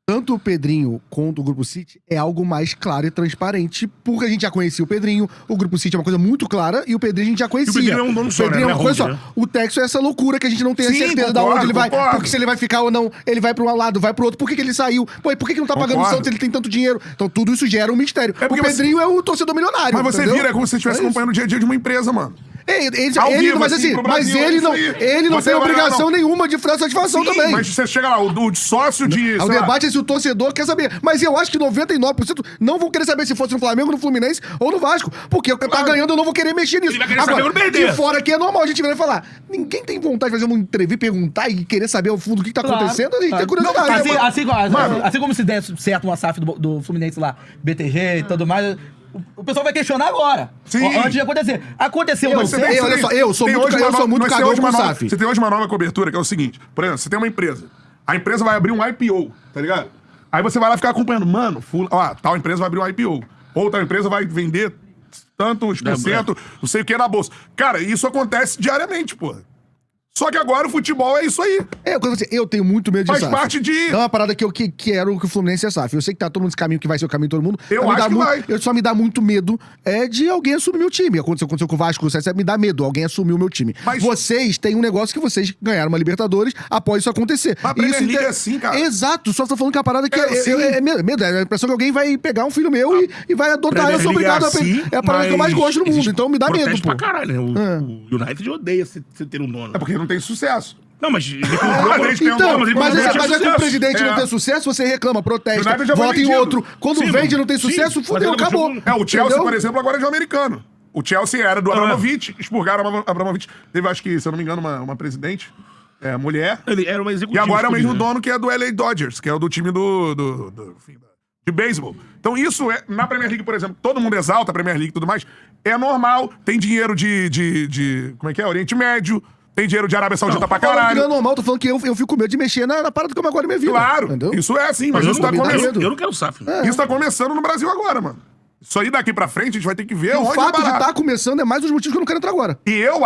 Tanto o Pedrinho quanto o Grupo City é algo mais claro e transparente, porque a gente já conhecia o Pedrinho, o Grupo City é uma coisa muito clara e o Pedrinho a gente já conhecia. E o Pedrinho é um dono só, O Pedrinho né? é uma Não é coisa hold, só. né? O Texo é essa loucura que a gente não tem a Sim, certeza de concordo, onde ele vai. concordo. Porque se ele vai ficar ou não, ele vai pra um lado, vai pro outro. Por que ele saiu? Pô, e por que ele não tá pagando o Concordo. Santos se ele tem tanto dinheiro? Então tudo isso gera um mistério. É porque o Pedrinho é o torcedor milionário. Mas você entendeu? vira, é como se você estivesse É isso. acompanhando o dia a dia de uma empresa, mano. Ao Ele, vivo, mas assim, assim, pro mas Brasil, é ele isso não, aí. ele não Você tem vai lá, obrigação não. nenhuma de satisfação Sim, também. mas você chega lá, o sócio de... O sei lá, debate é se o torcedor quer saber. Mas eu acho que 99% não vão querer saber se fosse no Flamengo, no Fluminense ou no Vasco. Porque tá ganhando, eu não vou querer mexer nisso. Ele vai querer saber Agora, quando perder. de fora aqui é normal a gente virar e falar. Ninguém tem vontade de fazer uma entrevista, perguntar e querer saber ao fundo o que tá acontecendo. A gente tem curiosidade. Assim como se der certo uma SAF do Fluminense lá, BTG e tudo mais, o pessoal vai questionar agora. Sim. Antes de acontecer. Aconteceu, não você sei. tem- olha só, eu sou muito mas cagão hoje com uma nova- SAF. Você tem hoje uma nova cobertura, que é o seguinte. Por exemplo, você tem uma empresa. A empresa vai abrir um IPO, tá ligado? Aí você vai lá ficar acompanhando. Mano, tal empresa vai abrir um IPO. Ou tal empresa vai vender tantos por cento, não sei o que na bolsa. Cara, isso acontece diariamente, porra. Só que agora o futebol é isso aí. Eu tenho muito medo de Faz SAF. parte de... É uma parada que eu quero que o Fluminense é SAF. Eu sei que tá todo mundo nesse caminho que vai ser o caminho de todo mundo. Eu Mas me acho dá que muito- vai. Eu só me dá muito medo de alguém assumir meu time. Aconteceu com o Vasco, o CSE, me dá medo. Alguém assumiu o meu time. Mas- Vocês têm um negócio que vocês ganharam uma Libertadores após isso acontecer. Mas a Premier Isso League inte- é assim, cara. Exato. Só tô falando que a parada que É, sim. é medo. É a impressão que alguém vai pegar um filho meu e vai adotar. Premier Eu sou League obrigado a assim, É a parada que eu mais mas gosto no mundo. existe Então me dá medo, protesto pô. pra caralho, né? O United odeia você ter um dono. É porque não tem sucesso. Não, mas ele comprou... Mas eles têm um Então, dono, ele mas não é tinha que o sucesso. presidente não É. tem sucesso, você reclama, protesta, United já foi vota em vendido. outro. Quando Sim, vende e não tem sim, sucesso, mas fudeu, ele acabou. continua- É, o Chelsea, Entendeu? por exemplo, agora é de americano. O Chelsea era do Abramovich, expurgaram Abramovich. Teve, acho que, se eu não me engano, uma presidente, mulher. Ele era uma E executiva. agora é o mesmo escolhida. dono que é do LA Dodgers, que é o do time de beisebol. Então isso na Premier League, por exemplo, todo mundo exalta a Premier League e tudo mais, é normal, tem dinheiro de como é que é? Oriente Médio, tem dinheiro de Arábia Saudita pra Tô falando que caralho. não é normal, tô falando que eu fico com medo de mexer na parada que eu agora minha vida. Claro, Entendeu? isso é assim, mas Eu isso não, tá me dá começando. medo. eu não quero SAF. Né? Isso tá começando no Brasil agora, mano. Isso aí daqui pra frente a gente vai ter que ver O onde fato vai de parar. estar começando é mais um dos motivos que eu não quero entrar agora. E eu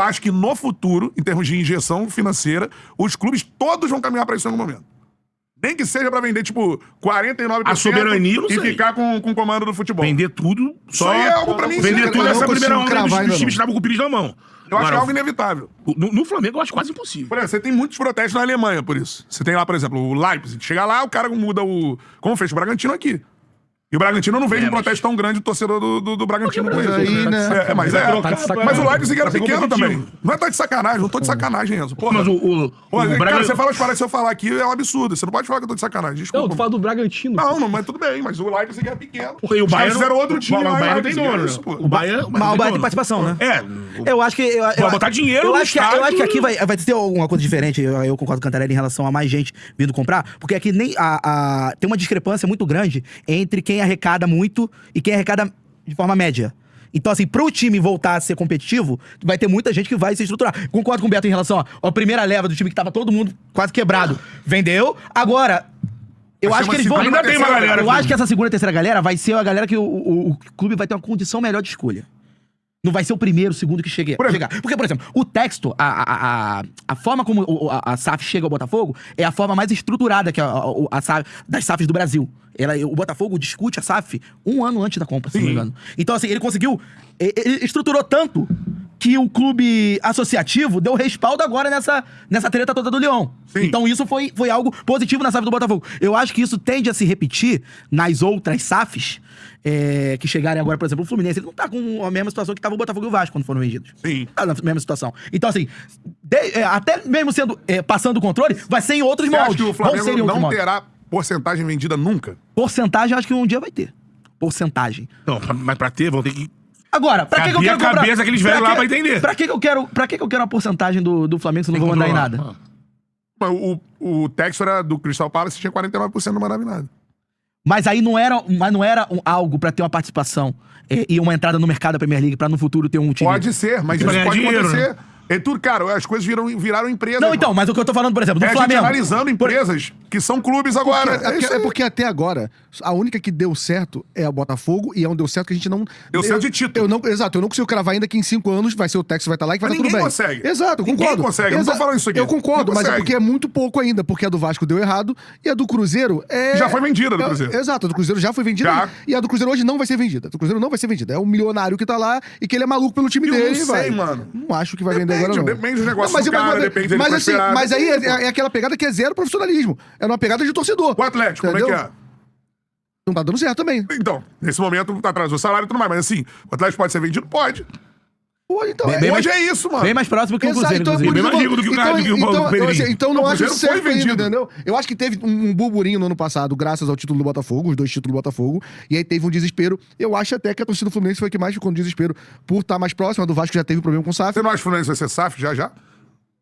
acho que no futuro, em termos de injeção financeira, os clubes todos vão caminhar pra isso em algum momento. Nem que seja pra vender, tipo, 49% A soberania, não e sei. ficar com o comando do futebol. Vender tudo, Isso aí é algo pra mim, Vender sim, tudo eu essa não primeira consigo onda cravar dos ainda times não. estavam com o pires na mão. Eu acho que é Agora, algo inevitável. no Flamengo eu acho quase impossível. Por exemplo, você tem muitos protestos na Alemanha por isso. Você tem lá, por exemplo, o Leipzig. Chega lá, o cara muda o... Como fez o Bragantino aqui. E o Bragantino não veio um protesto tão grande do torcedor do Bragantino. Porque com o isso. aí, né? Mas Tá de sacanagem. Mas o Leipzig era Pra ser pequeno competitivo. também. Não é tá de sacanagem, não tô de sacanagem, Enzo. Porra. Mas Pô, cara, Braga- você fala as paradas, se eu falar aqui, é um absurdo. Você não pode falar que eu tô de sacanagem. Desculpa. Não, tu fala do Bragantino. Não, mas tudo bem. Mas o Leipzig é pequeno. Porque o Os caras Bayern fizeram outro time o lá. Bayern em tem Leipzig, dono. é isso, pô. O Bayern Mas o Bayern tem dono. participação, né? É. Eu acho que... Vai botar dinheiro eu no acho que, eu estádio. acho que aqui vai ter alguma coisa diferente. Eu concordo com o Cantarelli em relação a mais gente vindo comprar. Porque aqui nem tem uma discrepância muito grande entre quem arrecada muito e quem arrecada de forma média. Então, assim, pro time voltar a ser competitivo, vai ter muita gente que vai se estruturar. Concordo com o Beto em relação a primeira leva do time que tava todo mundo quase quebrado. Vendeu. Agora... Eu Vai acho ser que eles uma vão. segunda, Ainda tem uma terceira, galera Eu aqui. acho que essa segunda e terceira galera vai ser a galera que o clube vai ter uma condição melhor de escolha. Não vai ser o primeiro, o segundo que chegar. Porque, por exemplo, o texto, a forma como a SAF chega ao Botafogo é a forma mais estruturada que das SAFs do Brasil. O Botafogo discute a SAF um ano antes da compra, se não me engano. Então, assim, ele conseguiu... Ele estruturou tanto que o clube associativo deu respaldo agora nessa treta toda do Leão. Sim. Então isso foi algo positivo na SAF do Botafogo. Eu acho que isso tende a se repetir nas outras SAFs que chegarem agora, por exemplo, o Fluminense. Ele não tá com a mesma situação que tava o Botafogo e o Vasco quando foram vendidos. Sim. Tá na mesma situação. Então, assim, até mesmo sendo passando o controle, vai ser em outros Você acha moldes. que o Vão ser em Flamengo outros não moldes. terá porcentagem vendida nunca? Porcentagem, eu acho que um dia vai ter. Porcentagem. Não, mas pra ter, vão ter que... Agora, pra que eu Cabia quero a comprar... cabeça daqueles velhos lá pra entender. Pra que eu quero a porcentagem do Flamengo se eu não vou mandar em nada? Mas o Textor do Crystal Palace tinha 49%, não mandava em nada. Mas aí não era algo pra ter uma participação e uma entrada no mercado da Premier League pra no futuro ter um time. Pode ser, mas Pra isso ganhar pode dinheiro, acontecer. É tudo, cara, as coisas viraram empresas. Não, irmão. então, mas o que eu tô falando, por exemplo, do É a gente Flamengo. analisando empresas que são clubes agora. É porque até agora, a única que deu certo é a Botafogo e é um deu certo que a gente não... Deu certo de título. Exato, eu não consigo cravar ainda que em 5 anos vai ser o Texas, vai estar lá e que vai Mas estar tudo bem. ninguém consegue. Exato, eu Ninguém concordo. consegue, eu não tô falando isso aqui. Eu concordo, Ninguém mas é consegue. porque é muito pouco ainda, porque a do Vasco deu errado e a do Cruzeiro é... Já foi vendida, a do Cruzeiro. Exato, a do Cruzeiro já foi vendida Já. e a do Cruzeiro hoje não vai ser vendida. A do Cruzeiro não vai ser vendida. É um milionário que tá lá e que ele é maluco pelo time Eu dele. não sei, vai. mano. Não acho que vai vender agora, não. Depende do negócio do cara, depende dele mas, assim, prosperar. mas aí é aquela pegada que é zero profissionalismo. É uma pegada de torcedor. O Atlético, como é que Entendeu? é? Não tá dando certo também. Então, nesse momento atrasou o salário e tudo mais, mas assim, o Atlético pode ser vendido? Pode. Pô, então, Bem Hoje é isso, mano. Bem mais próximo que o Exato, Cruzeiro, então, inclusive. bem mais rico do que o cara, do que o Pedrinho. então não O acho Cruzeiro certo foi vendido. ainda, entendeu? Eu acho que teve um burburinho no ano passado, graças ao título do Botafogo, os 2 títulos do Botafogo, e aí teve um desespero. Eu acho até que a torcida do Fluminense foi a que mais ficou no desespero por estar mais próxima do Vasco, já teve problema com o SAF. Você não acha que o Fluminense vai ser SAF já?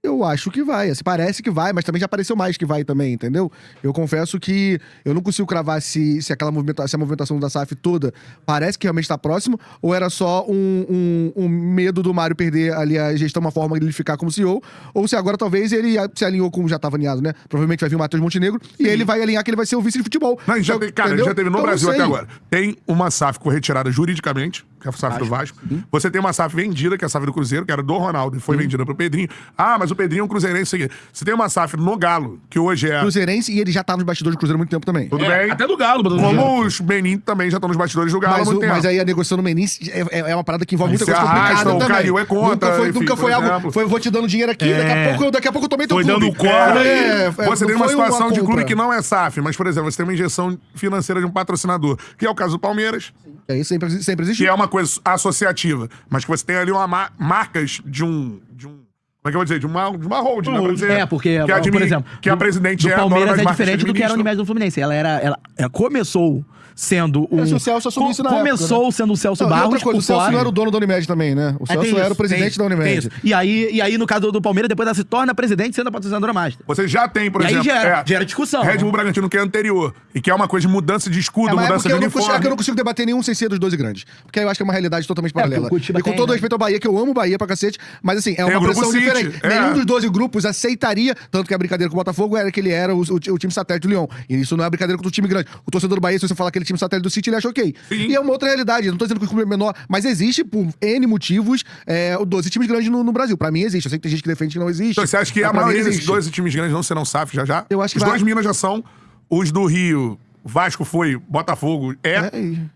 Eu acho que vai, assim, parece que vai, mas também já apareceu mais que vai também, entendeu? Eu confesso que eu não consigo cravar se a movimentação da SAF toda parece que realmente está próximo, ou era só um medo do Mário perder ali a gestão, uma forma de ele ficar como CEO, ou se agora talvez ele se alinhou como já estava alinhado, né? Provavelmente vai vir o Matheus Montenegro e ele vai alinhar que ele vai ser o vice de futebol. Não, a gente já teve, cara, a gente já teve no Então, Brasil não sei. até agora. Tem uma SAF que foi retirada juridicamente, que é a SAF do Vasco. Você tem uma SAF vendida, que é a SAF do Cruzeiro, que era do Ronaldo, e foi vendida pro Pedrinho. Ah, mas mas o Pedrinho é um cruzeirense. Você tem uma SAF no Galo, que hoje é... Cruzeirense, e ele já tá nos bastidores do Cruzeiro há muito tempo também. Tudo bem. Até do Galo, Como os Benin também já estão nos bastidores do Galo há muito tempo. Mas aí a negociação no Menin é uma parada que envolve muita Aí coisa se arrasta, complicada o também. Calil é contra, enfim, Nunca foi por algo... exemplo. Foi, vou te dando dinheiro aqui, daqui a pouco eu tomei teu Foi clube. dando corda Você tem não uma foi situação de clube compra. que não é SAF, mas, por exemplo, você tem uma injeção financeira de um patrocinador, que é o caso do Palmeiras, Aí sempre que existiu. é uma coisa associativa, mas que você tem ali marcas de um... Como é que eu vou dizer? De uma holding, né? Pra dizer, Porque, que por exemplo, que a presidente do é a dona Palmeiras das é marcas que diferente do que era o administram. Unimed do Fluminense. Ela começou sendo o... O Celso assumiu isso na Começou época, né? sendo o Celso Não, e Barros. outra coisa, o por Celso fora. não era o dono da Unimed também, né? O Celso Tem era isso, o presidente da tem Unimed. isso. E aí, no caso do Palmeiras, depois ela se torna presidente sendo a patrocinadora master. Você já tem, por E aí exemplo... gera discussão. Red Bull Bragantino, que é anterior, e que é uma coisa de mudança de escudo, Mas mudança porque de eu uniforme. não consigo debater nenhum sem ser dos 12 grandes. Porque aí eu acho que é uma realidade totalmente paralela. porque o Curitiba E com tem, todo né? respeito ao Bahia, que eu amo o Bahia pra cacete, mas assim, é Tem uma o Grupo pressão City, diferente. é. Nenhum dos 12 grupos aceitaria, tanto que a brincadeira com o Botafogo era que ele era o time satélite do Lyon. E isso não é brincadeira com o time grande. O torcedor do Bahia, se você falar aquele time satélite do City, ele acha ok. E é uma outra realidade. Eu não tô dizendo que o clube é menor, mas existe, por N motivos, 12 times grandes no Brasil. Pra mim existe. Eu sei que tem gente que defende que não existe. Então, você acha que mas a pra mim maioria desses existe. 12 times grandes não serão SAF já? Eu acho que os vai. dois Minas já são. Os do Rio, Vasco foi, Botafogo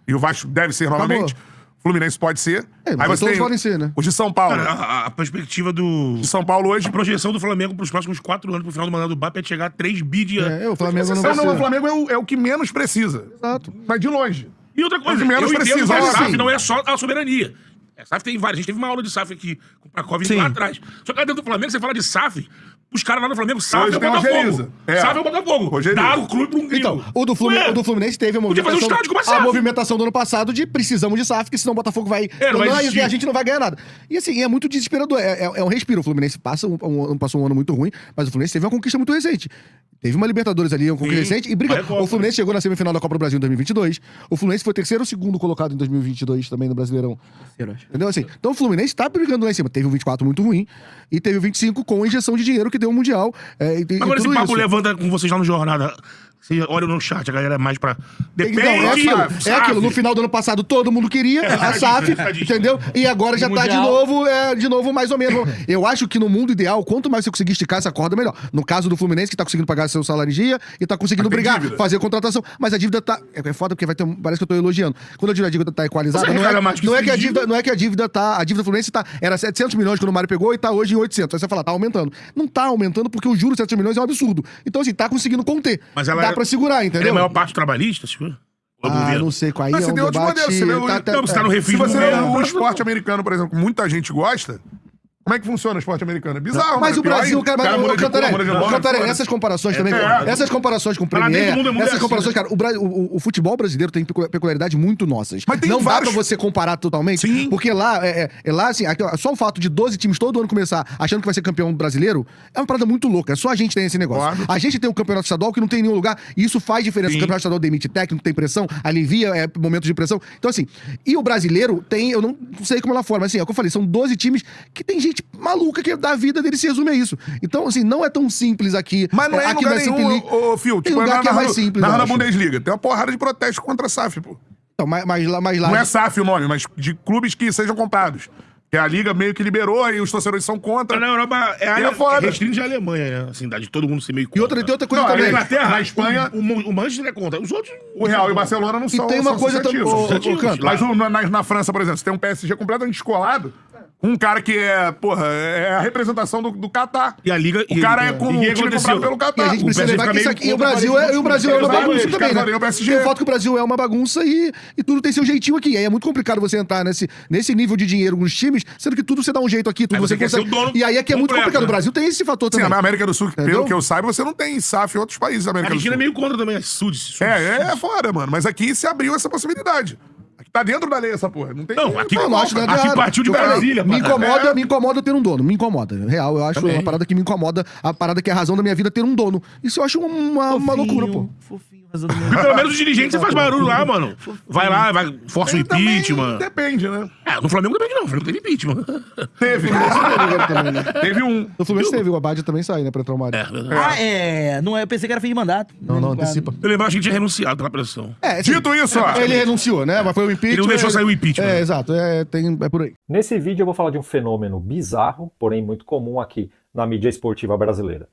e o Vasco deve ser novamente. Fluminense pode ser. Mas todos podem ser, né? Os de São Paulo. Cara, a perspectiva do... De São Paulo hoje. A projeção do Flamengo pros próximos 4 anos, pro final do mandato do BAP, é chegar a 3 bi de... O Flamengo não vai Não, o ser. Flamengo é o que menos precisa. Exato. Mas de longe. E outra coisa, É o que menos eu entendo precisa, que a óbvio. SAF não é só a soberania. A SAF tem várias. A gente teve uma aula de SAF aqui com o Prakov lá atrás. Só que lá dentro do Flamengo, você fala de SAF, os caras lá do Flamengo, SAF Hoje é o tem o Botafogo. Rogeriza. SAF é o Botafogo. Rogeriza. Dar o clube pra um gringo. Então, o do Fluminense teve a Podia fazer um movimentação, estádio com uma a SAF. movimentação do ano passado de precisamos de SAF, que senão o Botafogo vai... Não vai Não, existir. e a gente não vai ganhar nada. E assim, é muito desesperador. É um respiro. O Fluminense passou um ano muito ruim, mas o Fluminense teve uma conquista muito recente. Teve uma Libertadores ali, uma conquista recente, e briga. O Fluminense chegou na semifinal da Copa do Brasil em 2022. O Fluminense foi terceiro ou segundo colocado em 2022 também no Brasileirão. Entendeu? Assim, então o Fluminense tá brigando lá em cima. Teve um 24 muito ruim e teve o 25 com injeção de dinheiro que deu o Mundial. Agora esse tudo papo isso. levanta com vocês lá no Jornada. Você olha no chat, a galera é mais pra... Depende. É aquilo. No final do ano passado todo mundo queria a SAF, entendeu? E agora já tá de novo mais ou menos. Eu acho que no mundo ideal, quanto mais você conseguir esticar essa corda, melhor. No caso do Fluminense, que tá conseguindo pagar seu salário em dia e tá conseguindo Mas tem brigar, dívida. fazer contratação. Mas a dívida tá... É foda porque vai ter... Parece que eu tô elogiando. Quando eu digo a dívida tá equalizada, Você reclama mais que não é sem que a dívida? dívida... Não é que a dívida tá... A dívida do Fluminense tá... Era 700 milhões quando o Mário pegou e tá hoje em 800. Aí você fala, tá aumentando. Não tá aumentando porque o juro de 700 milhões é um absurdo. Então, assim, tá conseguindo conter. Mas ela Dá é- pra segurar, Ele é entendeu? a maior parte trabalhista, senhor? Ou do governo? Não sei qual aí Mas é você um tem outros debate... modelos, você vê o- Não, você tá no refis Se do você vê governo. o esporte americano, por exemplo, que muita gente gosta, como é que funciona o esporte americano? É bizarro, Mas mano. o Brasil, Pior cara, ainda. mas, muda de cor, muda de nome, Cantaré, foda-se. essas comparações também, essas comparações com o Lá dentro Premier, do mundo é essas assim, comparações, né? cara, o futebol brasileiro tem peculiaridades muito nossas. Mas tem não vários- dá pra você comparar totalmente, Sim. porque lá, lá assim, só o fato de 12 times todo ano começar achando que vai ser campeão brasileiro, é uma parada muito louca, só a gente tem esse negócio. Claro. A gente tem um campeonato estadual que não tem em nenhum lugar, e isso faz diferença. Sim. O campeonato estadual demite técnico, tem pressão, alivia momentos de pressão. Então assim, e o brasileiro tem, eu não sei como lá fora, mas assim, é o que eu falei, são 12 times que tem gente maluca que da vida deles se resume a isso. Então, assim, não é tão simples aqui. Mas não é em aqui lugar na Simple nenhum, League. ô, Fio. Tem lugar que é mais simples, eu na acho. Bundesliga. Tem uma porrada de protesto contra a SAF, pô. Então, mas lá... Não é SAF o nome, mas de clubes que sejam comprados. Que a Liga meio que liberou e os torcedores são contra. Na Europa é a E é foda. restrito de Alemanha, né? Assim, de todo mundo ser meio E contra. tem outra coisa Não, também. a Inglaterra, Na Espanha- o Manchester é contra. Os outros... O Real e o Barcelona não E são tem uma são coisa também, associativos. ô, Canto, Mas na França, por exemplo, você tem um PSG completamente descolado. Um cara que é a representação do Catar. E a Liga... O cara é com o time comprado pelo E Catar. a gente precisa PSG levar que fica isso meio aqui. E o contra Brasil é uma bagunça também, Catar né? e o PSG. Tem o fato que o Brasil é uma bagunça e tudo tem seu jeitinho aqui. Aí é muito complicado você entrar nesse nível de dinheiro nos times, sendo que tudo você dá um jeito aqui, tudo Aí você você quer consegue. ser o dono E aí é que é muito completo, complicado. né? O Brasil tem esse fator Sim, também. na América do Sul, Entendeu? pelo que eu saiba, você não tem SAF em outros países da A América do Sul. Argentina é meio contra também, é Suds. É fora, mano. Mas aqui se abriu essa possibilidade. Aqui tá dentro da lei essa porra. Não tem. Não, aqui- Eu não acho nada Aqui errado. partiu de Eu falei, Brasília, Me parada. incomoda ter um dono. Me incomoda. Real, eu acho Também. uma parada que me incomoda. A parada que é a razão da minha vida ter um dono. Isso eu acho uma loucura, pô. Fofinho, razão do E meu. pelo menos os dirigentes você faz barulho lá, mano. Vai lá, força o Ele também impeachment. Depende, né? No Flamengo depende não, o Flamengo teve impeachment. Teve. Também, né? Teve um. No Fluminense teve, o Abad também sai, né, pra entrar o Mário. Não é, eu pensei que era fim de mandato. Não, antecipa. Eu lembrava que ele tinha renunciado pela pressão. Assim, Dito isso, ó. ele renunciou, né? Mas foi o impeachment. Ele não deixou sair o impeachment. É, exato. É por aí. Nesse vídeo eu vou falar de um fenômeno bizarro, porém muito comum aqui na mídia esportiva brasileira.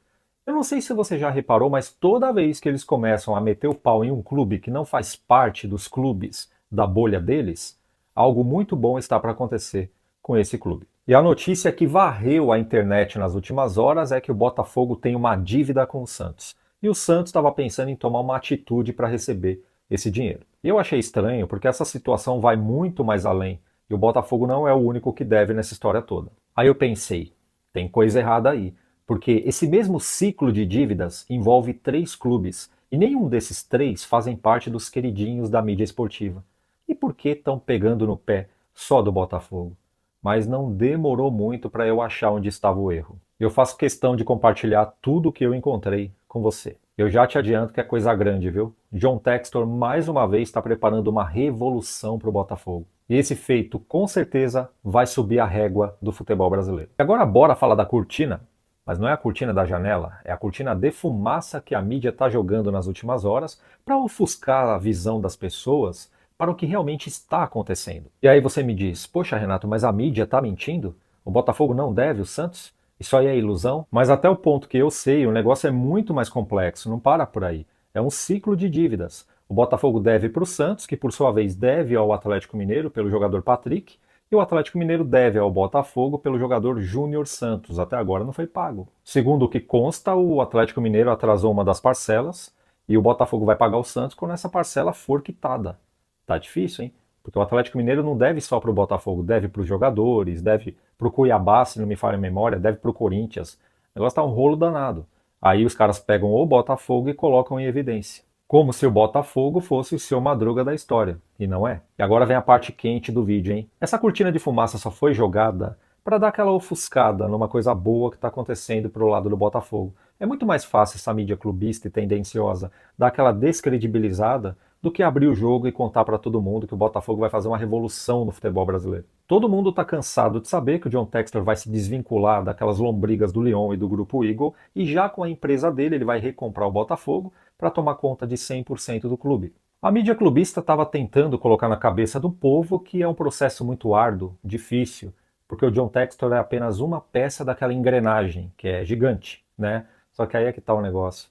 Eu não sei se você já reparou, mas toda vez que eles começam a meter o pau em um clube que não faz parte dos clubes da bolha deles, algo muito bom está para acontecer com esse clube. E a notícia que varreu a internet nas últimas horas é que o Botafogo tem uma dívida com o Santos. E o Santos estava pensando em tomar uma atitude para receber esse dinheiro. E eu achei estranho porque essa situação vai muito mais além e o Botafogo não é o único que deve nessa história toda. Aí eu pensei, tem coisa errada aí, porque esse mesmo ciclo de dívidas envolve 3 clubes e nenhum desses 3 fazem parte dos queridinhos da mídia esportiva. E por que estão pegando no pé só do Botafogo? Mas não demorou muito para eu achar onde estava o erro. Eu faço questão de compartilhar tudo o que eu encontrei com você. Eu já te adianto que é coisa grande, viu? John Textor mais uma vez está preparando uma revolução para o Botafogo. E esse feito, com certeza, vai subir a régua do futebol brasileiro. Agora bora falar da cortina, mas não é a cortina da janela, é a cortina de fumaça que a mídia está jogando nas últimas horas para ofuscar a visão das pessoas para o que realmente está acontecendo. E aí você me diz, poxa Renato, mas a mídia está mentindo? O Botafogo não deve o Santos? Isso aí é ilusão? Mas até o ponto que eu sei, o negócio é muito mais complexo, não para por aí. É um ciclo de dívidas. O Botafogo deve para o Santos, que por sua vez deve ao Atlético Mineiro pelo jogador Patrick, e o Atlético Mineiro deve ao Botafogo pelo jogador Júnior Santos. Até agora não foi pago. Segundo o que consta, o Atlético Mineiro atrasou uma das parcelas e o Botafogo vai pagar o Santos quando essa parcela for quitada. Tá difícil, hein? Porque o Atlético Mineiro não deve só para o Botafogo, deve para os jogadores, deve para o Cuiabá, se não me falha a memória, deve para o Corinthians. O negócio tá um rolo danado. Aí os caras pegam o Botafogo e colocam em evidência. Como se o Botafogo fosse o seu Madruga da história. E não é. E agora vem a parte quente do vídeo, hein? Essa cortina de fumaça só foi jogada para dar aquela ofuscada numa coisa boa que está acontecendo pro lado do Botafogo. É muito mais fácil essa mídia clubista e tendenciosa dar aquela descredibilizada do que abrir o jogo e contar para todo mundo que o Botafogo vai fazer uma revolução no futebol brasileiro. Todo mundo está cansado de saber que o John Textor vai se desvincular daquelas lombrigas do Lyon e do Grupo Eagle e já com a empresa dele ele vai recomprar o Botafogo para tomar conta de 100% do clube. A mídia clubista estava tentando colocar na cabeça do povo que é um processo muito árduo, difícil, porque o John Textor é apenas uma peça daquela engrenagem, que é gigante, né? Só que aí é que está o negócio.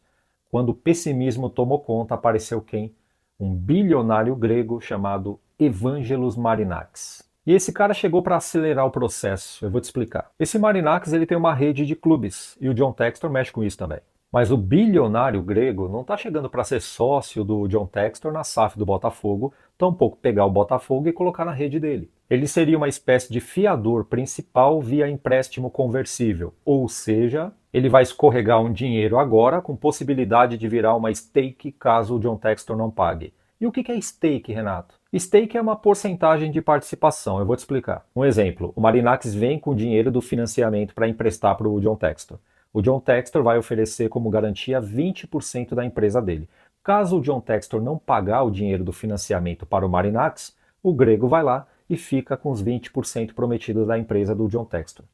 Quando o pessimismo tomou conta, apareceu quem? Um bilionário grego chamado Evangelos Marinakis. E esse cara chegou para acelerar o processo, eu vou te explicar. Esse Marinakis ele tem uma rede de clubes, e o John Textor mexe com isso também. Mas o bilionário grego não está chegando para ser sócio do John Textor na SAF do Botafogo, tampouco pegar o Botafogo e colocar na rede dele. Ele seria uma espécie de fiador principal via empréstimo conversível, ou seja, ele vai escorregar um dinheiro agora com possibilidade de virar uma stake caso o John Textor não pague. E o que é stake, Renato? Stake é uma porcentagem de participação, eu vou te explicar. Um exemplo, o Marinakis vem com o dinheiro do financiamento para emprestar para o John Textor. O John Textor vai oferecer como garantia 20% da empresa dele. Caso o John Textor não pagar o dinheiro do financiamento para o Marinakis, o grego vai lá e fica com os 20% prometidos da empresa do John Textor.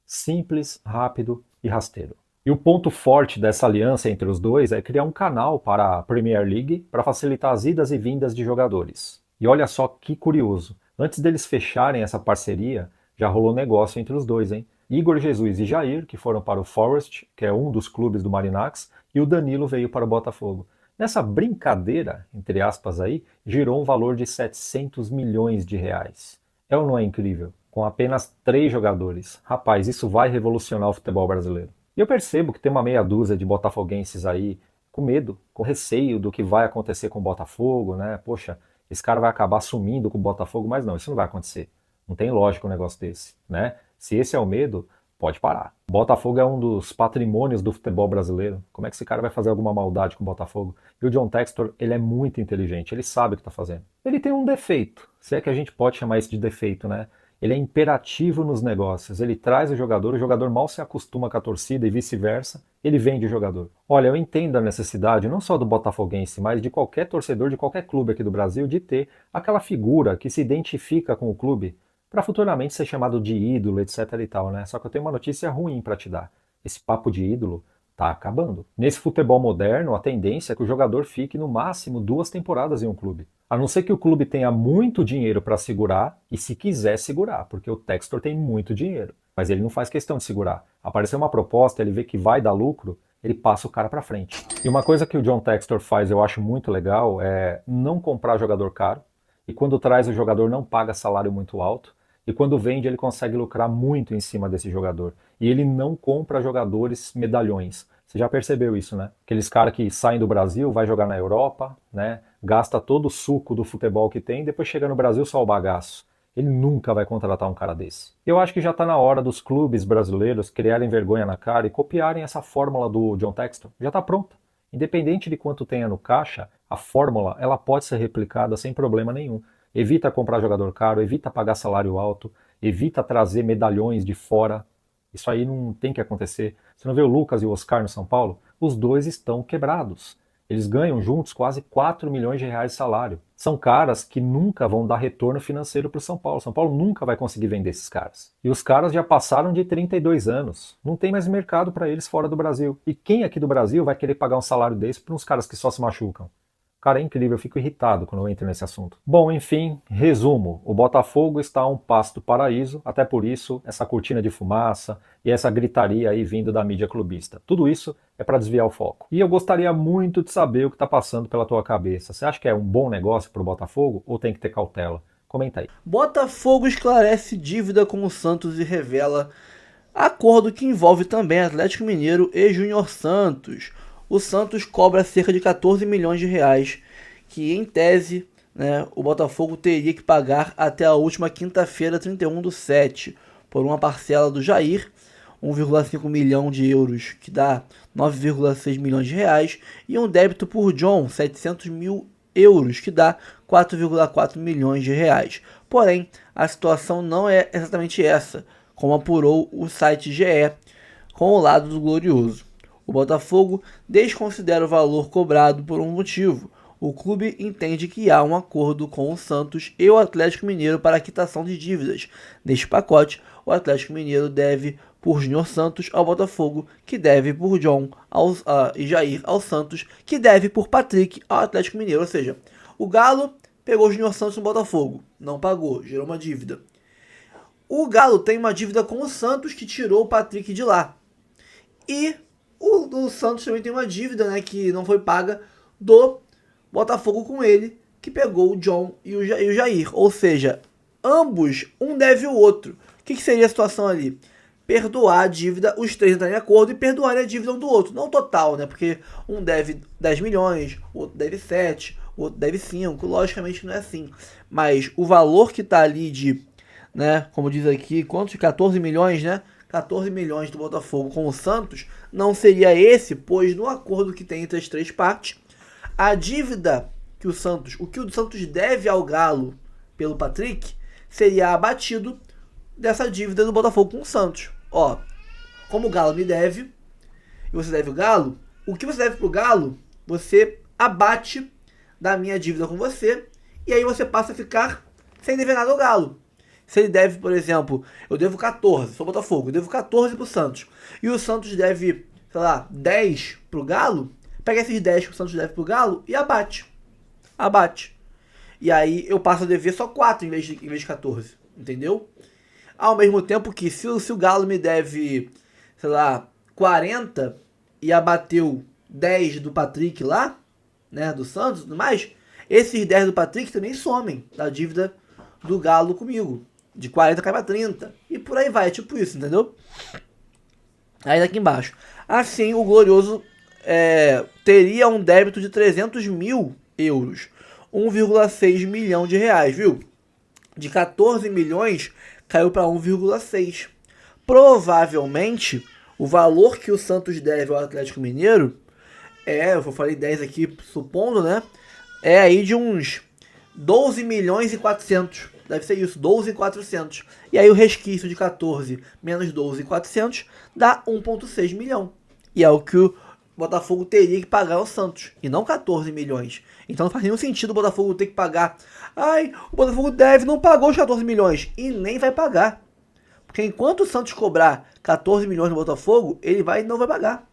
Simples, rápido e rasteiro. E o ponto forte dessa aliança entre os dois é criar um canal para a Premier League para facilitar as idas e vindas de jogadores. E olha só que curioso, antes deles fecharem essa parceria, já rolou negócio entre os dois, hein? Igor Jesus e Jair, que foram para o Forest, que é um dos clubes do Marinakis, e o Danilo veio para o Botafogo. Nessa brincadeira, entre aspas aí, girou um valor de 700 milhões de reais. É ou não é incrível? Com apenas 3 jogadores. Rapaz, isso vai revolucionar o futebol brasileiro. E eu percebo que tem uma meia dúzia de botafoguenses aí com medo, com receio do que vai acontecer com o Botafogo, né? Poxa, esse cara vai acabar sumindo com o Botafogo, mas não, isso não vai acontecer. Não tem lógica um negócio desse, né? Se esse é o medo, pode parar. O Botafogo é um dos patrimônios do futebol brasileiro. Como é que esse cara vai fazer alguma maldade com o Botafogo? E o John Textor, ele é muito inteligente, ele sabe o que está fazendo. Ele tem um defeito, se é que a gente pode chamar isso de defeito, né? Ele é imperativo nos negócios, ele traz o jogador mal se acostuma com a torcida e vice-versa, ele vende o jogador. Olha, eu entendo a necessidade, não só do botafoguense, mas de qualquer torcedor de qualquer clube aqui do Brasil, de ter aquela figura que se identifica com o clube, para futuramente ser chamado de ídolo, etc e tal, né? Só que eu tenho uma notícia ruim para te dar. Esse papo de ídolo tá acabando. Nesse futebol moderno, a tendência é que o jogador fique no máximo 2 temporadas em um clube. A não ser que o clube tenha muito dinheiro para segurar, e se quiser segurar, porque o Textor tem muito dinheiro. Mas ele não faz questão de segurar. Apareceu uma proposta, ele vê que vai dar lucro, ele passa o cara para frente. E uma coisa que o John Textor faz, eu acho muito legal, é não comprar jogador caro. E quando traz o jogador, não paga salário muito alto. E quando vende, ele consegue lucrar muito em cima desse jogador. E ele não compra jogadores medalhões. Você já percebeu isso, né? Aqueles caras que saem do Brasil, vai jogar na Europa, né? Gasta todo o suco do futebol que tem, depois chega no Brasil só o bagaço. Ele nunca vai contratar um cara desse. Eu acho que já está na hora dos clubes brasileiros criarem vergonha na cara e copiarem essa fórmula do John Textor. Já está pronta. Independente de quanto tenha no caixa, a fórmula ela pode ser replicada sem problema nenhum. Evita comprar jogador caro, evita pagar salário alto, evita trazer medalhões de fora. Isso aí não tem que acontecer. Você não vê o Lucas e o Oscar no São Paulo? Os dois estão quebrados. Eles ganham juntos quase 4 milhões de reais de salário. São caras que nunca vão dar retorno financeiro para o São Paulo. São Paulo nunca vai conseguir vender esses caras. E os caras já passaram de 32 anos. Não tem mais mercado para eles fora do Brasil. E quem aqui do Brasil vai querer pagar um salário desse para uns caras que só se machucam? Cara, é incrível, eu fico irritado quando eu entro nesse assunto. Bom, enfim, resumo. O Botafogo está a um passo do paraíso, até por isso, essa cortina de fumaça e essa gritaria aí vindo da mídia clubista. Tudo isso é para desviar o foco. E eu gostaria muito de saber o que está passando pela tua cabeça. Você acha que é um bom negócio para o Botafogo ou tem que ter cautela? Comenta aí. Botafogo esclarece dívida com o Santos e revela acordo que envolve também Atlético Mineiro e Júnior Santos. O Santos cobra cerca de 14 milhões de reais, que em tese, né, o Botafogo teria que pagar até a última quinta-feira, 31/7, por uma parcela do Jair, 1,5 milhão de euros, que dá 9,6 milhões de reais, e um débito por John, 700 mil euros, que dá 4,4 milhões de reais. Porém, a situação não é exatamente essa, como apurou o site GE, com o lado do Glorioso. O Botafogo desconsidera o valor cobrado por um motivo. O clube entende que há um acordo com o Santos e o Atlético Mineiro para a quitação de dívidas. Neste pacote, o Atlético Mineiro deve por Júnior Santos ao Botafogo, que deve por John e Jair ao Santos, que deve por Patrick ao Atlético Mineiro. Ou seja, o Galo pegou o Júnior Santos no Botafogo, não pagou, gerou uma dívida. O Galo tem uma dívida com o Santos, que tirou o Patrick de lá. E o Santos também tem uma dívida, né, que não foi paga do Botafogo com ele, que pegou o John e o Jair. Ou seja, ambos, um deve o outro. O que seria a situação ali? Perdoar a dívida, os três entrarem em acordo e perdoarem a dívida um do outro. Não total, né? Porque um deve 10 milhões, o outro deve 7, o outro deve 5. Logicamente não é assim. Mas o valor que está ali de, né, como diz aqui, quantos? 14 milhões, né? 14 milhões do Botafogo com o Santos, não seria esse, pois no acordo que tem entre as três partes, a dívida que o Santos deve ao Galo pelo Patrick, seria abatido dessa dívida do Botafogo com o Santos. Ó, como o Galo me deve, e você deve o Galo, o que você deve pro Galo, você abate da minha dívida com você, e aí você passa a ficar sem dever nada ao Galo. Se ele deve, por exemplo, eu devo 14, sou Botafogo, eu devo 14 pro Santos. E o Santos deve, sei lá, 10 pro Galo, pega esses 10 que o Santos deve pro Galo e abate. Abate. E aí eu passo a dever só 4 em vez de 14, entendeu? Ao mesmo tempo que se o Galo me deve, sei lá, 40 e abateu 10 do Patrick lá, né, do Santos e tudo mais, esses 10 do Patrick também somem da dívida do Galo comigo. De 40 cai pra 30. E por aí vai, tipo isso, entendeu? Aí daqui embaixo. Assim, o Glorioso teria um débito de 300 mil euros. 1,6 milhão de reais, viu? De 14 milhões caiu para 1,6. Provavelmente, o valor que o Santos deve ao Atlético Mineiro eu falei 10 aqui, supondo, né? É aí de uns 12 milhões e 400. Deve ser isso, 12.400. E aí o resquício de 14 menos 12.400 dá 1,6 milhão. E é o que o Botafogo teria que pagar ao Santos. E não 14 milhões. Então não faz nenhum sentido o Botafogo ter que pagar. Ai, o Botafogo deve, não pagou os 14 milhões. E nem vai pagar. Porque enquanto o Santos cobrar 14 milhões no Botafogo, ele não vai pagar.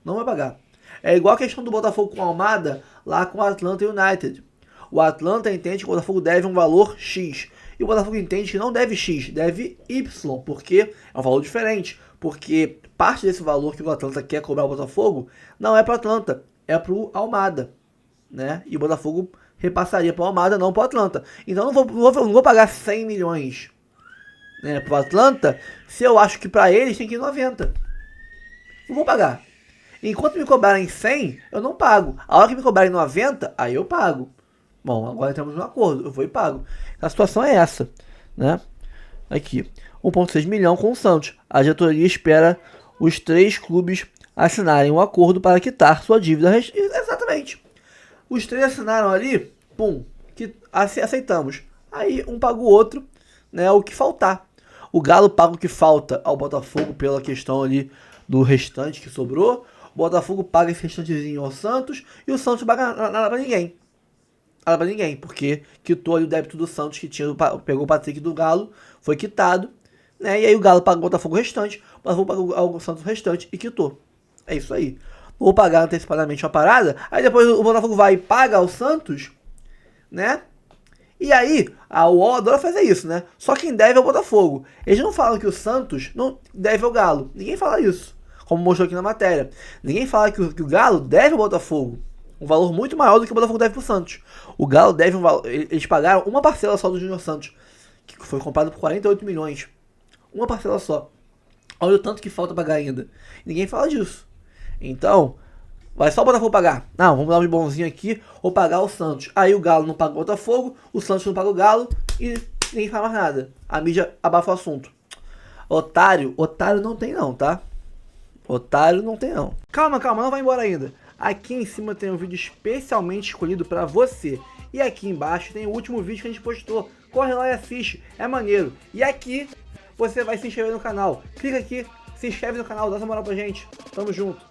Não vai pagar. É igual a questão do Botafogo com a Almada, lá com o Atlanta United. O Atlanta entende que o Botafogo deve um valor X. E o Botafogo entende que não deve X, deve Y, porque é um valor diferente. Porque parte desse valor que o Atlanta quer cobrar o Botafogo não é para o Atlanta, é para o Almada, né? E o Botafogo repassaria para o Almada, não para o Atlanta. Então não vou pagar 100 milhões, né, para o Atlanta, se eu acho que para eles tem que ir 90. Não vou pagar. Enquanto me cobrarem 100, eu não pago. A hora que me cobrarem 90, aí eu pago. Bom, agora temos um acordo, eu vou e pago. A situação é essa, né? Aqui, 1,6 milhão com o Santos. A diretoria espera os 3 clubes assinarem um acordo para quitar sua dívida. Exatamente. Os 3 assinaram ali, pum, que aceitamos. Aí um paga o outro, né, o que faltar. O Galo paga o que falta ao Botafogo pela questão ali do restante que sobrou. O Botafogo paga esse restantezinho ao Santos e o Santos não paga nada pra ninguém. Nada pra ninguém, porque quitou ali o débito do Santos que tinha, pegou o Patrick do Galo, foi quitado, né? E aí o Galo paga o Botafogo o restante, o Botafogo paga o Santos o restante e quitou. É isso aí. Vou pagar antecipadamente uma parada, aí depois o Botafogo vai e paga ao Santos, né? E aí, o UOL adora fazer isso, né? Só quem deve é o Botafogo. Eles não falam que o Santos não deve ao Galo. Ninguém fala isso. Como mostrou aqui na matéria. Ninguém fala que o Galo deve ao Botafogo um valor muito maior do que o Botafogo deve pro Santos. O Galo deve um valor... Eles pagaram uma parcela só do Júnior Santos, que foi comprado por 48 milhões. Uma parcela só. Olha o tanto que falta pagar ainda. Ninguém fala disso. Então, vai só o Botafogo pagar. Não, vamos dar um bonzinho aqui, vou pagar o Santos. Aí o Galo não paga o Botafogo, o Santos não paga o Galo e ninguém fala mais nada. A mídia abafa o assunto. Otário não tem não, tá? Otário não tem não. Calma, não vai embora ainda. Aqui em cima tem um vídeo especialmente escolhido pra você. E aqui embaixo tem o último vídeo que a gente postou. Corre lá e assiste, é maneiro. E aqui você vai se inscrever no canal. Clica aqui, se inscreve no canal, dá essa moral pra gente. Tamo junto.